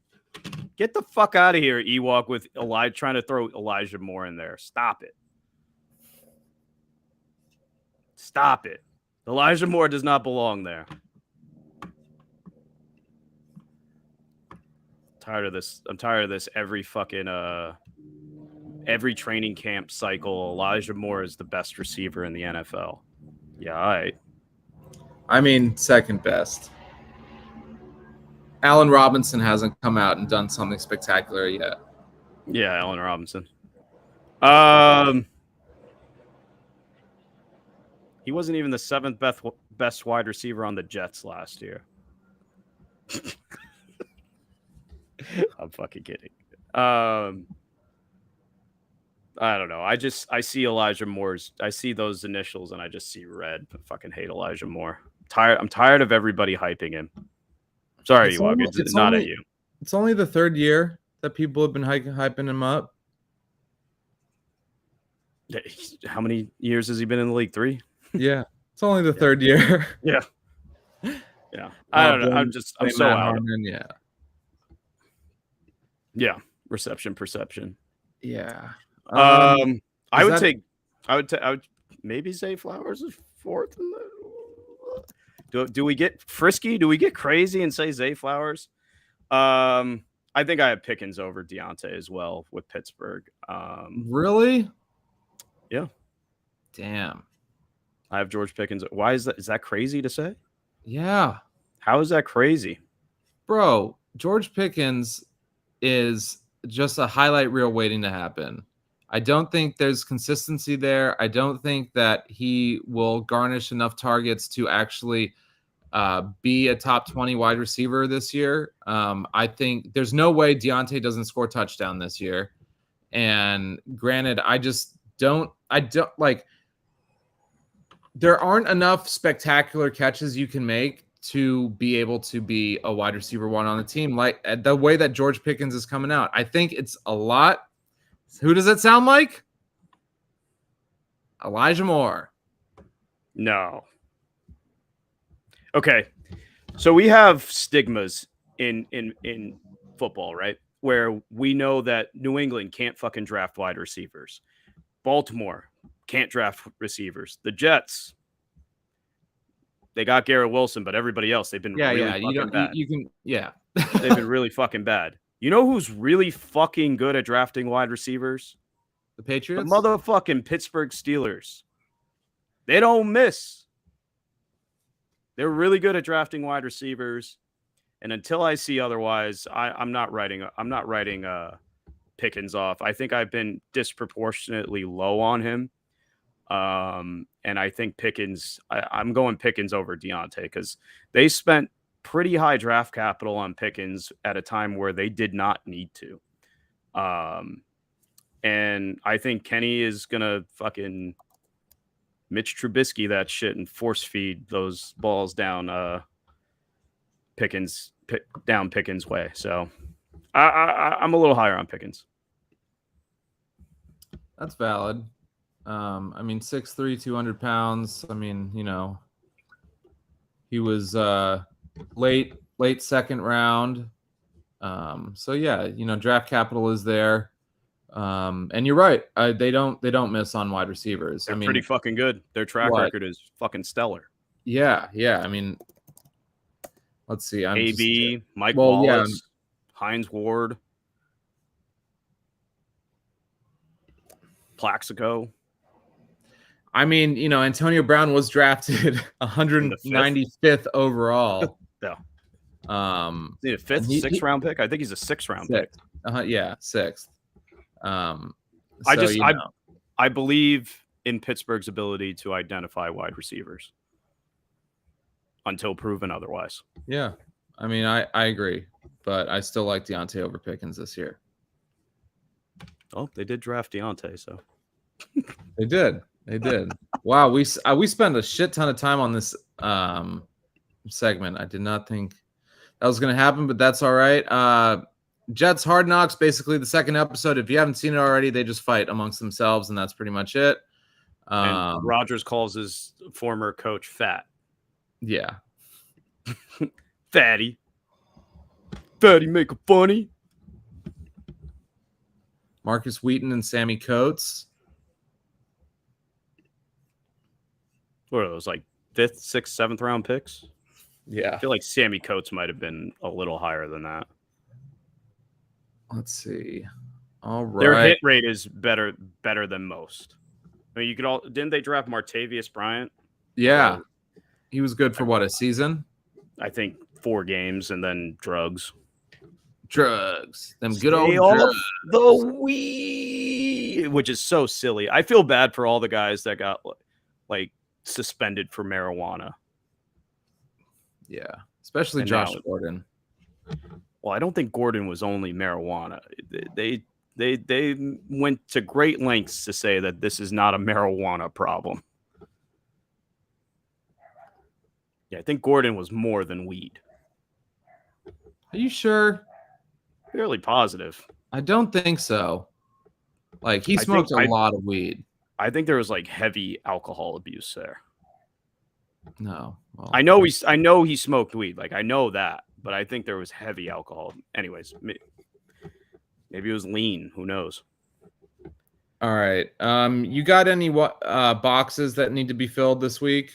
Get the fuck out of here, Ewok, with Elijah trying to throw Elijah Moore in there. Stop it. Stop it. Elijah Moore does not belong there. Tired of this. I'm tired of this every fucking every training camp cycle. Elijah Moore is the best receiver in the NFL. Yeah, all right. I mean, second best. Allen Robinson hasn't come out and done something spectacular yet. Yeah, Allen Robinson. He wasn't even the seventh best wide receiver on the Jets last year. I'm fucking kidding. I don't know. I see Elijah Moore's. I see those initials and I just see red. I fucking hate Elijah Moore. I'm tired of everybody hyping him. Sorry, Ewok. It's not at you. It's only the third year that people have been hyping him up. How many years has he been in the league? 3? Yeah, it's only the third year. Yeah. Yeah. I don't know. I'm so out. Yeah. Yeah. Reception, perception. Yeah. I would maybe Zay Flowers is fourth in the. Do we get frisky? Do we get crazy and say Zay Flowers? I think I have Pickens over Deontay as well with Pittsburgh. Really? Yeah. Damn. I have George Pickens. Why is that? Is that crazy to say? Yeah. How is that crazy? Bro, George Pickens is just a highlight reel waiting to happen. I don't think there's consistency there. I don't think that he will garnish enough targets to actually be a top 20 wide receiver this year. I think there's no way Deontay doesn't score touchdown this year. And granted, I don't like, there aren't enough spectacular catches you can make to be able to be a wide receiver one on the team. Like the way that George Pickens is coming out, I think it's a lot. Who does it sound like? Elijah Moore. No. Okay. So we have stigmas in football, right? Where we know that New England can't fucking draft wide receivers. Baltimore can't draft receivers. The Jets, they got Garrett Wilson, but everybody else, they've been really fucking bad. They've been really fucking bad. You know who's really fucking good at drafting wide receivers? The Patriots? The motherfucking Pittsburgh Steelers. They don't miss. They're really good at drafting wide receivers. And until I see otherwise, I'm not writing Pickens off. I think I've been disproportionately low on him. And I think Pickens, I'm going Pickens over Deontay because they spent pretty high draft capital on Pickens at a time where they did not need to. And I think Kenny is going to fucking Mitch Trubisky that shit and force feed those balls down Pickens way. So I'm a little higher on Pickens. That's valid. I mean, 6'3", 200 pounds. I mean, he was late second round. So yeah, draft capital is there. And you're right. They don't miss on wide receivers. They're pretty fucking good. Their track record is fucking stellar. Yeah. I mean, let's see. Mike Wallace, Hines Ward, Plaxico. I mean, Antonio Brown was drafted 195th overall. Yeah. Is he a sixth round pick? I think he's a 6th round pick. Yeah, 6th. I believe in Pittsburgh's ability to identify wide receivers until proven otherwise. Yeah. I mean, I agree, but I still like Deontay over Pickens this year. Oh, they did draft Deontay, so. They did. Wow, we spent a shit ton of time on this segment. I did not think that was going to happen, but that's all right. Jets Hard Knocks, basically the second episode. If you haven't seen it already, they just fight amongst themselves, and that's pretty much it. And Rodgers calls his former coach fat. Yeah. Fatty make it funny. Marcus Wheaton and Sammy Coates. What are those, like 5th, 6th, 7th round picks? Yeah. I feel like Sammy Coates might have been a little higher than that. Let's see. All right. Their hit rate is better than most. I mean, didn't they draft Martavius Bryant? Yeah. He was good for what, a season? I think 4 games and then drugs. Them good old drugs. The weed, which is so silly. I feel bad for all the guys that got like suspended for marijuana. Yeah, especially And Josh now, Gordon. Well, I don't think Gordon was only marijuana. They went to great lengths to say that this is not a marijuana problem. Yeah, I think Gordon was more than weed. Are you sure? Fairly positive. I don't think so. Like, he smoked a lot of weed. I think there was like heavy alcohol abuse there. No. Well, I know he smoked weed. Like, I know that, but I think there was heavy alcohol. Anyways, maybe it was lean. Who knows? All right. You got any boxes that need to be filled this week?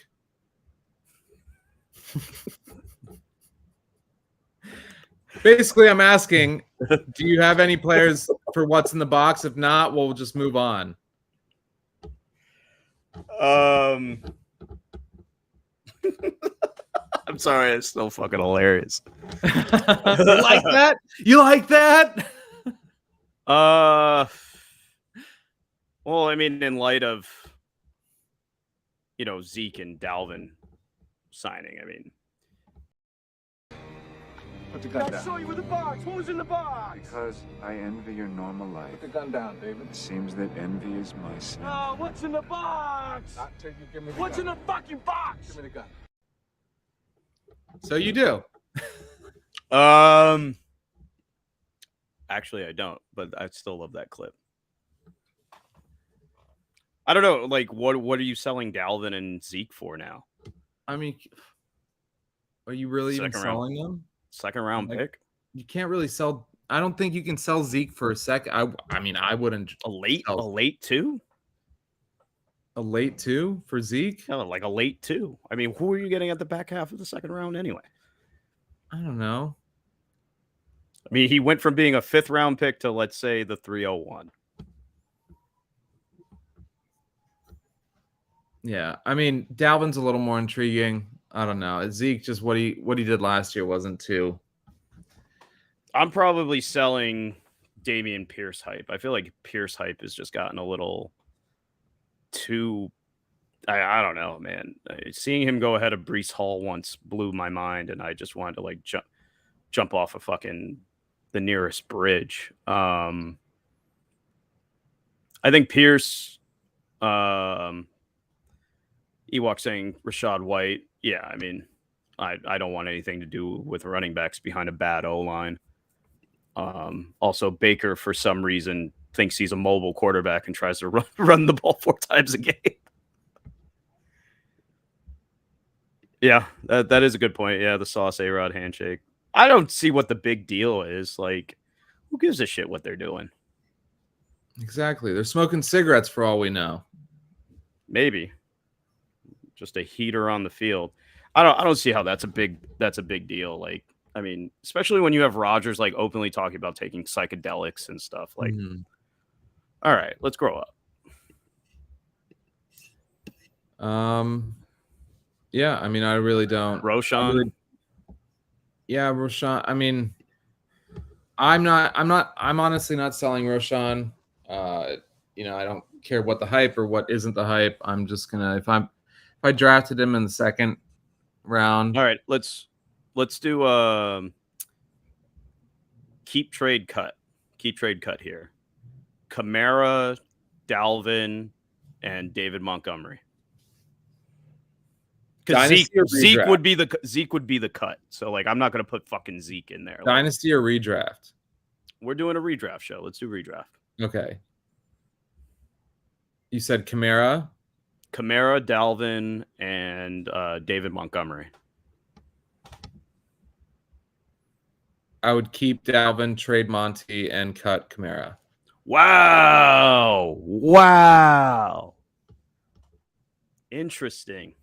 Basically, I'm asking, do you have any players for what's in the box? If not, we'll just move on. I'm sorry, it's still fucking hilarious. You like that? You like that? Well, I mean, in light of Zeke and Dalvin signing, I mean, put the gun down. I saw you with the box. What was in the box? Because I envy your normal life. Put the gun down, David. It seems that envy is my sin. Oh, what's in the box? Not till you give me the What's gun. in the fucking box? Give me the gun. So you do. Actually, I don't, but I still love that clip. I don't know, like, what are you selling Dalvin and Zeke for now? I mean, are you really even selling them? Second round pick? You can't really sell. I don't think you can sell Zeke for a second. I mean, I wouldn't. A late 2? A late 2 for Zeke? No, like a late 2. I mean, who are you getting at the back half of the second round anyway? I don't know. I mean, he went from being a 5th round pick to, let's say, the 301. Yeah, I mean, Dalvin's a little more intriguing. I don't know. Zeke, just what he did last year wasn't too. I'm probably selling Dameon Pierce hype. I feel like Pierce hype has just gotten a little too. I don't know, man. Seeing him go ahead of Breece Hall once blew my mind, and I just wanted to like jump off of fucking the nearest bridge. I think Pierce. Ewok saying Rashad White. Yeah, I mean, I don't want anything to do with running backs behind a bad O-line. Also, Baker, for some reason, thinks he's a mobile quarterback and tries to run the ball 4 times a game. Yeah, that is a good point. Yeah, the Sauce A-Rod handshake. I don't see what the big deal is. Like, who gives a shit what they're doing? Exactly. They're smoking cigarettes for all we know. Maybe. Just a heater on the field. I don't see how that's a big deal. Like, I mean, especially when you have Rodgers like openly talking about taking psychedelics and stuff. Like, all right, let's grow up. Yeah, I mean, I really don't. Roshan. Yeah, Roshan. I mean, I'm honestly not selling Roshan. I don't care what the hype or what isn't the hype. I'm just gonna if I drafted him in the second round. All right, let's do keep trade cut here. Kamara, Dalvin, and David Montgomery. Because Zeke would be the cut. So like I'm not gonna put fucking Zeke in there. Dynasty or redraft? We're doing a redraft show. Let's do redraft. Okay. You said Kamara, Dalvin, and David Montgomery. I would keep Dalvin, trade Monty, and cut Kamara. Wow. Interesting.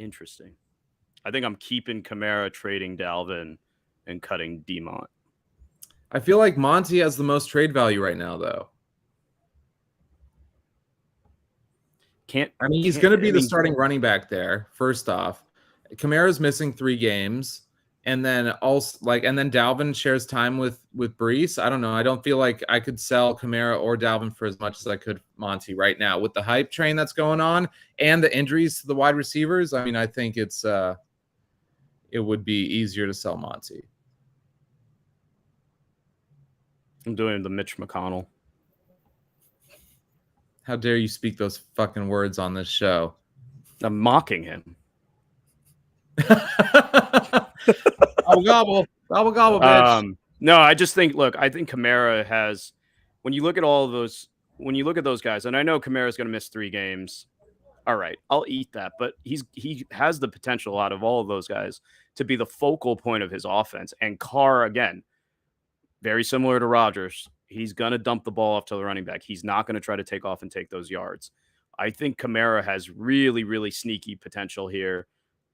I think I'm keeping Kamara, trading Dalvin, and cutting Demont. I feel like Monty has the most trade value right now, though. He's going to be the starting running back there. First off, Kamara's missing 3 games, and then Dalvin shares time with Brees. I don't know. I don't feel like I could sell Kamara or Dalvin for as much as I could Monty right now with the hype train that's going on and the injuries to the wide receivers. I mean, I think it would be easier to sell Monty. I'm doing the Mitch McConnell. How dare you speak those fucking words on this show? I'm mocking him. Gobble, bitch. No, I just think. Look, I think Kamara has. When you look at those guys, and I know Kamara's going to miss 3 games. All right, I'll eat that, but he has the potential out of all of those guys to be the focal point of his offense. And Carr, again, very similar to Rodgers, he's going to dump the ball off to the running back. He's not going to try to take off and take those yards. I think Kamara has really, really sneaky potential here.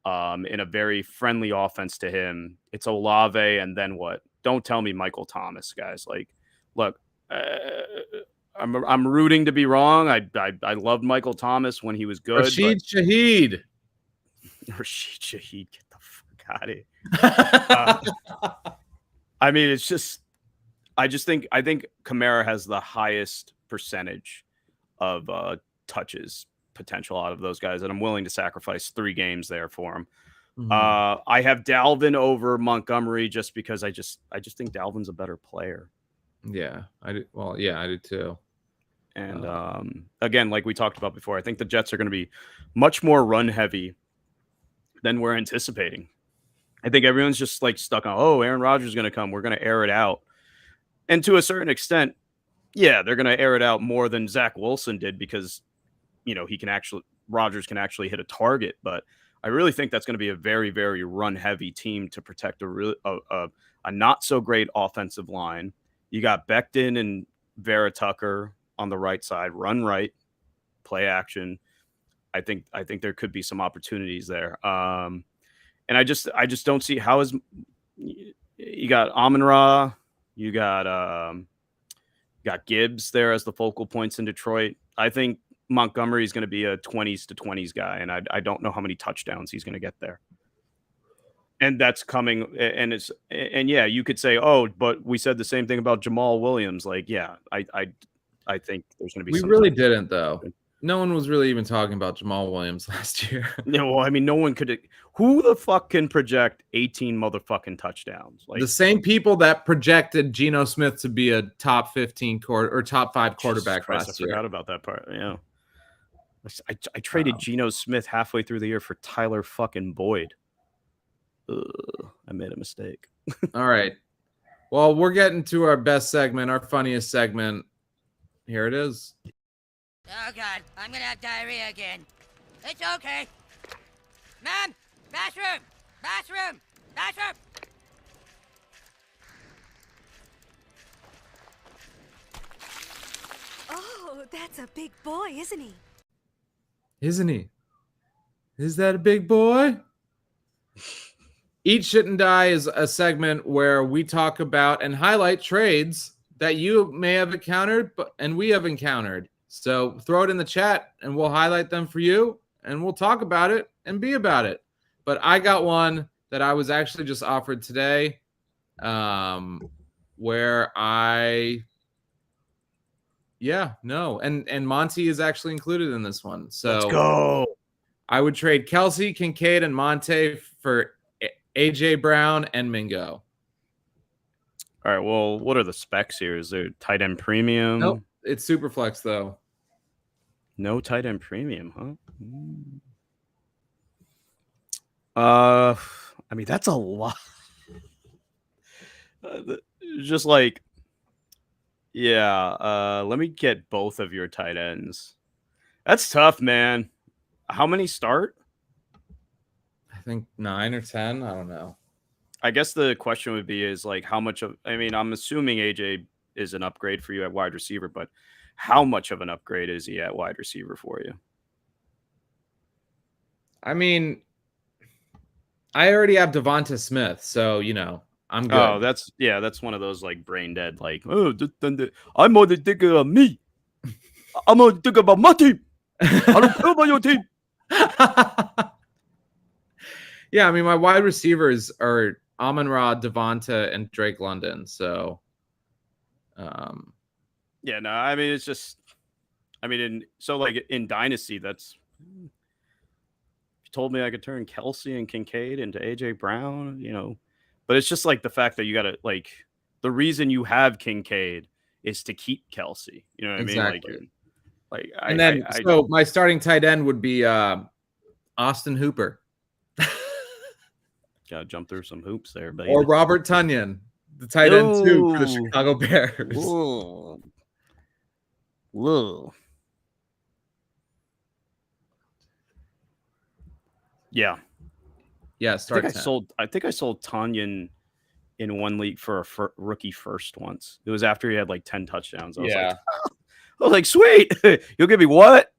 In a very friendly offense to him. It's Olave, and then what? Don't tell me Michael Thomas, guys. Like, look, I'm rooting to be wrong. I loved Michael Thomas when he was good. Rashid Shaheed, get the fuck out of here. I mean, it's just, I think Kamara has the highest percentage of touches potential out of those guys, and I'm willing to sacrifice 3 games there for him. Mm-hmm. I have Dalvin over Montgomery just because I just think Dalvin's a better player. Yeah, I do. Well, yeah, I do too. And again, like we talked about before, I think the Jets are going to be much more run heavy than we're anticipating. I think everyone's just like stuck on, Aaron Rodgers is going to come. We're going to air it out. And to a certain extent, yeah, they're going to air it out more than Zach Wilson did because, Rodgers can actually hit a target. But I really think that's going to be a very, very run heavy team to protect a not so great offensive line. You got Becton and Vera Tucker on the right side, run right, play action. I think there could be some opportunities there. And I just don't see how is you got Amon-Ra, you got Gibbs there as the focal points in Detroit. I think Montgomery is going to be a 20s to 20s guy, and I don't know how many touchdowns he's going to get there. And that's coming, and yeah, you could say, but we said the same thing about Jamal Williams. Like, yeah, I think there's going to be. We really didn't, though. No one was really even talking about Jamal Williams last year. No, well, I mean, no one could. Who the fuck can project 18 motherfucking touchdowns? Like the same people that projected Geno Smith to be a top 15 or top 5 quarterback last year. I forgot about that part. Yeah, I traded Geno Smith halfway through the year for Tyler fucking Boyd. I made a mistake. All right. Well, we're getting to our best segment, our funniest segment. Here it is. Oh, God. I'm going to have diarrhea again. It's okay. Mom! Bathroom! Bathroom! Bathroom! Oh, that's a big boy, isn't he? Isn't he? Is that a big boy? Eat, Shit, and Die is a segment where we talk about and highlight trades that you may have encountered and we have encountered. So throw it in the chat and we'll highlight them for you and we'll talk about it and be about it. But I got one that I was actually just offered today where Yeah, no, and Monty is actually included in this one. So Let's go. I would trade Kelsey, Kincaid, and Monte for AJ Brown and Mingo. All right. Well, what are the specs here? Is there tight end premium? Nope, it's super flex though. No tight end premium, huh? I mean, that's a lot. Just like, yeah. Let me get both of your tight ends. That's tough, man. How many start? I think 9 or 10. I don't know. I guess the question would be is like how much of, I mean, I'm assuming AJ is an upgrade for you at wide receiver, but how much of an upgrade is he at wide receiver for you? I mean, I already have Devonta Smith, so I'm good. Oh, that's one of those like brain dead, like, I'm only thinking of me. I'm only thinking about my team. I don't care about your team. Yeah, I mean, my wide receivers are Amon-Ra, Devonta, and Drake London. So, yeah, no, I mean, it's just, I mean, in Dynasty, that's, you told me I could turn Kelsey and Kincaid into AJ Brown, but it's just like the fact that you got to, like, the reason you have Kincaid is to keep Kelsey. You know what exactly. I mean? And then, so my starting tight end would be Austin Hooper. Gotta jump through some hoops there, baby. Or Robert Tonyan, the tight end too for the Chicago Bears. Whoa. Yeah. Yeah, start. I think I sold Tonyan in one league for a rookie first once. It was after he had like 10 touchdowns. I was like, sweet. You'll give me what?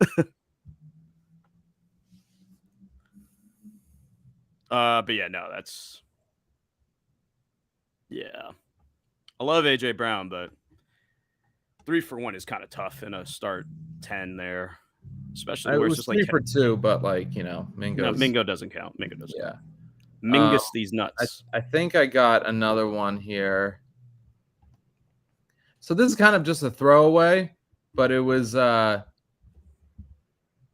But yeah, no, that's, yeah. I love AJ Brown, but 3 for 1 is kind of tough in a start 10 there, especially where it's just 3 like for 2, but like Mingo. No, Mingo doesn't count. Mingo doesn't. Yeah. Count. Mingus these nuts. I think I got another one here. So this is kind of just a throwaway, but it was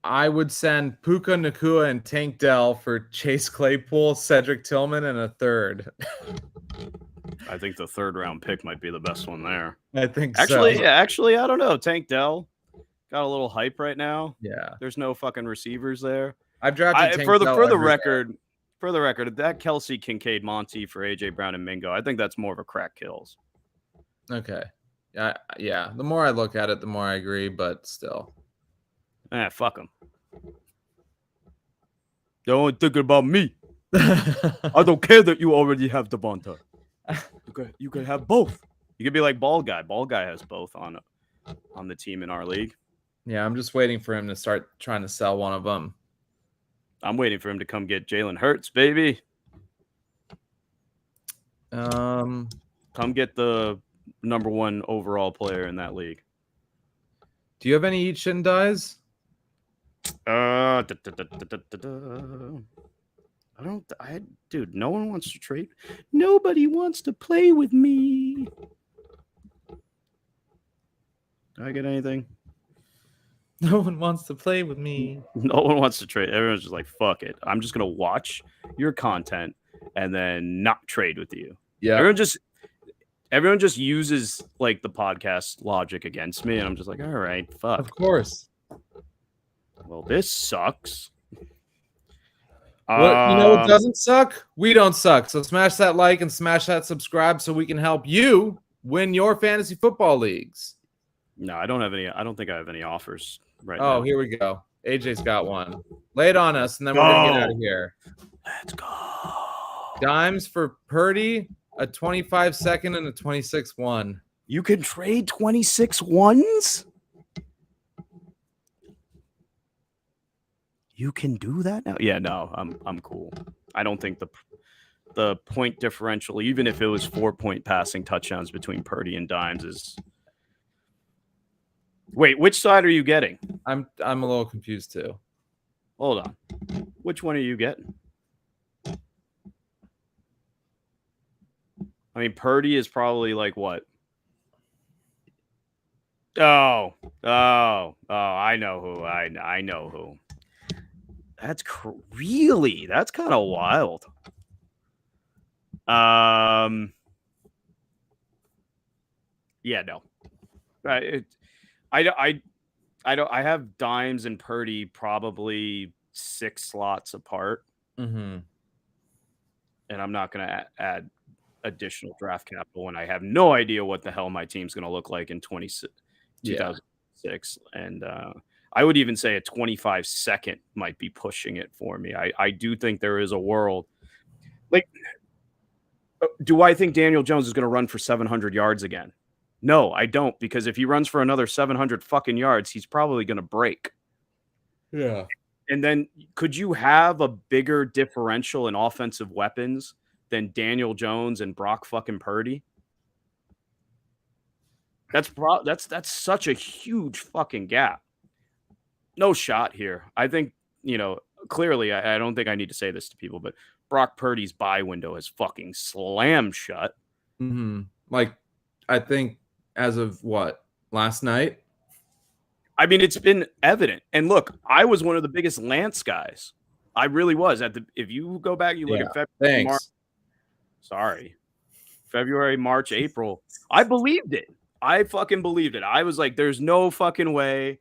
I would send Puka Nacua and Tank Dell for Chase Claypool, Cedric Tillman, and a third. I think the 3rd round pick might be the best one there. I think actually, so. Yeah, actually, I don't know. Tank Dell got a little hype right now. Yeah. There's no fucking receivers there. I've drafted Tank for Dell the record. For the record, that Kelsey, Kincaid, Monty for AJ Brown and Mingo, I think that's more of a crack kills. Okay. Yeah. The more I look at it, the more I agree, but still. Fuck them. They're only thinking about me. I don't care that you already have Devonta. You could have both. You could be like Ball Guy. Ball Guy has both on the team in our league. Yeah, I'm just waiting for him to start trying to sell one of them. I'm waiting for him to come get Jalen Hurts, baby. Come get the number 1 overall player in that league. Do you have any eat shit and dies? Dude, no one wants to trade. Nobody wants to play with me. Do I get anything? No one wants to play with me. No one wants to trade. Everyone's just like, fuck it. I'm just going to watch your content and then not trade with you. Yeah. Everyone just uses like the podcast logic against me. And I'm just like, all right, fuck. Of course. Well, this sucks. What doesn't suck? We don't suck. So smash that like and smash that subscribe so we can help you win your fantasy football leagues. No, I don't have any. I don't think I have any offers right now. Oh, here we go. AJ's got one. Lay it on us, and then we're going to get out of here. Let's go. Dimes for Purdy, a 25-second and a 26-1. You can trade 26 ones? You can do that now? Yeah, no, I'm cool. I don't think the point differential, even if it was 4-point passing touchdowns between Purdy and Dimes, is. Wait, which side are you getting? I'm a little confused too. Hold on. Which one are you getting? I mean, Purdy is probably like what? I know who. I know who. That's that's kind of wild. Yeah, no. I have Dimes and Purdy probably 6 slots apart, Mm-hmm. and I'm not going to add additional draft capital when I have no idea what the hell my team's going to look like in 2006. And I would even say a 25 second might be pushing it for me. I do think there is a world. Like, do I think Daniel Jones is going to run for 700 yards again? No, I don't, because if he runs for another 700 fucking yards, he's probably going to break. Yeah. And then could you have a bigger differential in offensive weapons than Daniel Jones and Brock fucking Purdy? That's such a huge fucking gap. No shot here. I think, clearly, I don't think I need to say this to people, but Brock Purdy's buy window is fucking slammed shut. Mm-hmm. Like, I think as of last night? I mean, it's been evident. And look, I was one of the biggest Lance guys. I really was. If you go back, you look at February, March, April. I believed it. I fucking believed it. I was like, there's no fucking way.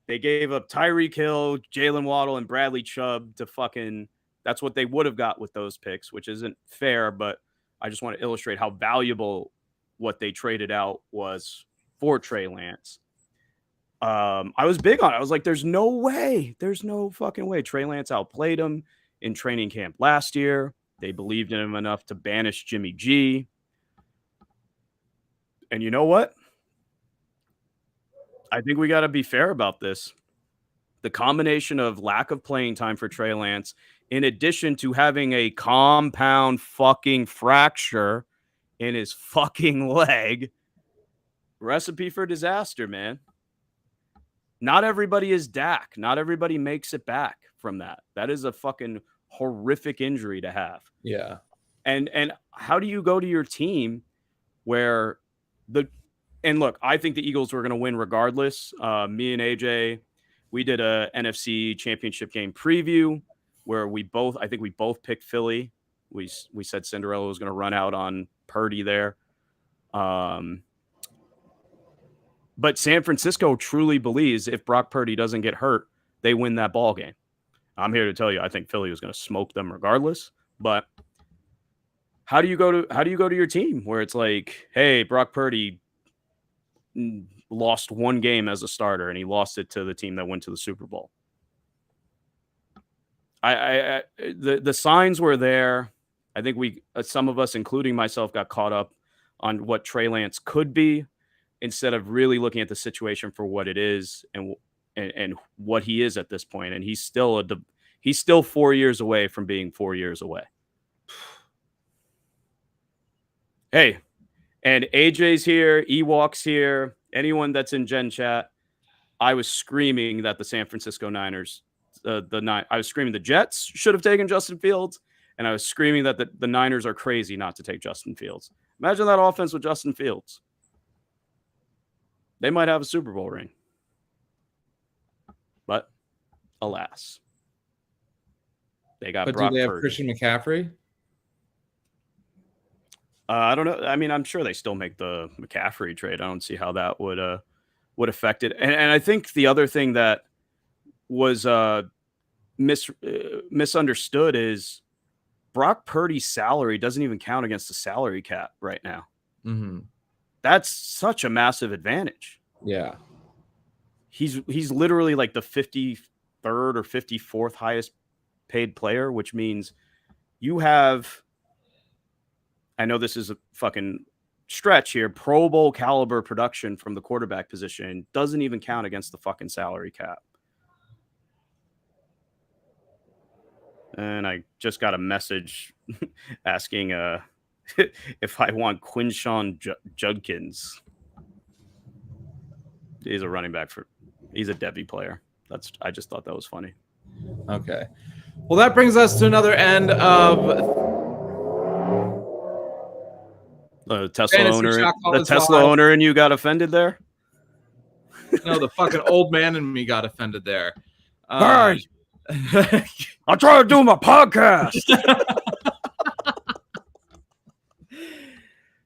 They gave up Tyreek Hill, Jalen Waddle, and Bradley Chubb to fucking. That's what they would have got with those picks, which isn't fair, but I just want to illustrate how valuable what they traded out was for Trey Lance. I was big on it. I was like, there's no way. There's no fucking way. Trey Lance outplayed him in training camp last year. They believed in him enough to banish Jimmy G. And you know what? I think we got to be fair about this. The combination of lack of playing time for Trey Lance, in addition to having a compound fucking fracture in his fucking leg, recipe for disaster, man. Not everybody is Dak. Not everybody makes it back from that. That is a fucking horrific injury to have. Yeah. And how do you go to your team where and look, I think the Eagles were going to win regardless. Me and AJ, we did a NFC championship game preview where I think we both picked Philly. We said Cinderella was going to run out on Purdy there. But San Francisco truly believes if Brock Purdy doesn't get hurt, they win that ball game. I'm here to tell you, I think Philly was going to smoke them regardless. But how do you go to your team where it's like, hey, Brock Purdy lost one game as a starter and he lost it to the team that went to the Super Bowl? The signs were there. I think some of us, including myself, got caught up on what Trey Lance could be, instead of really looking at the situation for what it is and what he is at this point. And he's still 4 years away from being 4 years away. Hey, and AJ's here, Ewok's here, anyone that's in Gen Chat. I was screaming that the San Francisco Niners, I was screaming the Jets should have taken Justin Fields, and I was screaming that the Niners are crazy not to take Justin Fields. Imagine that offense with Justin Fields. They might have a Super Bowl ring. But alas. They got Brock do they have Purdy. Christian McCaffrey? I don't know. I mean, I'm sure they still make the McCaffrey trade. I don't see how that would affect it. And I think the other thing that was misunderstood is Brock Purdy's salary doesn't even count against the salary cap right now. Mm-hmm. That's such a massive advantage. Yeah. He's literally like the 53rd or 54th highest paid player, which means you have, I know this is a fucking stretch here, Pro Bowl caliber production from the quarterback position doesn't even count against the fucking salary cap. And I just got a message asking if I want Quinshawn Judkins. He's a running back he's a Devy player. I just thought that was funny. Okay. Well, that brings us to another end of The Tesla owner and you got offended there? No, the fucking old man in me got offended there. Hey, I'm trying to do my podcast.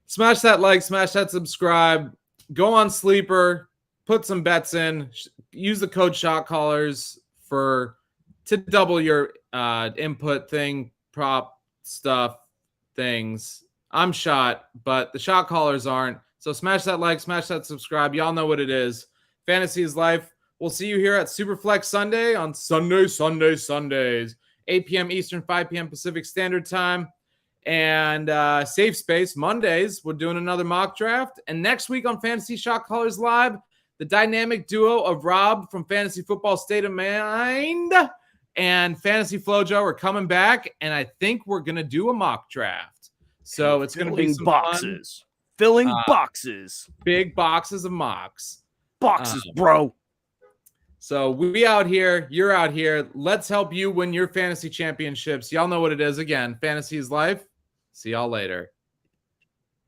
Smash that like, smash that subscribe. Go on Sleeper, put some bets in. Use the code Shot Callers to double your input thing, prop stuff, things. I'm shot, but the Shot Callers aren't. So smash that like, smash that subscribe. Y'all know what it is. Fantasy is life. We'll see you here at Superflex Sunday on Sundays, 8 p.m. Eastern, 5 p.m. Pacific Standard Time. And Safe Space Mondays, we're doing another mock draft. And next week on Fantasy Shot Callers Live, the dynamic duo of Rob from Fantasy Football State of Mind and Fantasy Flojo are coming back. And I think we're going to do a mock draft. So it's going to be some boxes. Filling boxes. Big boxes of mocks. Boxes, bro. So we out here. You're out here. Let's help you win your fantasy championships. Y'all know what it is. Again, fantasy is life. See y'all later.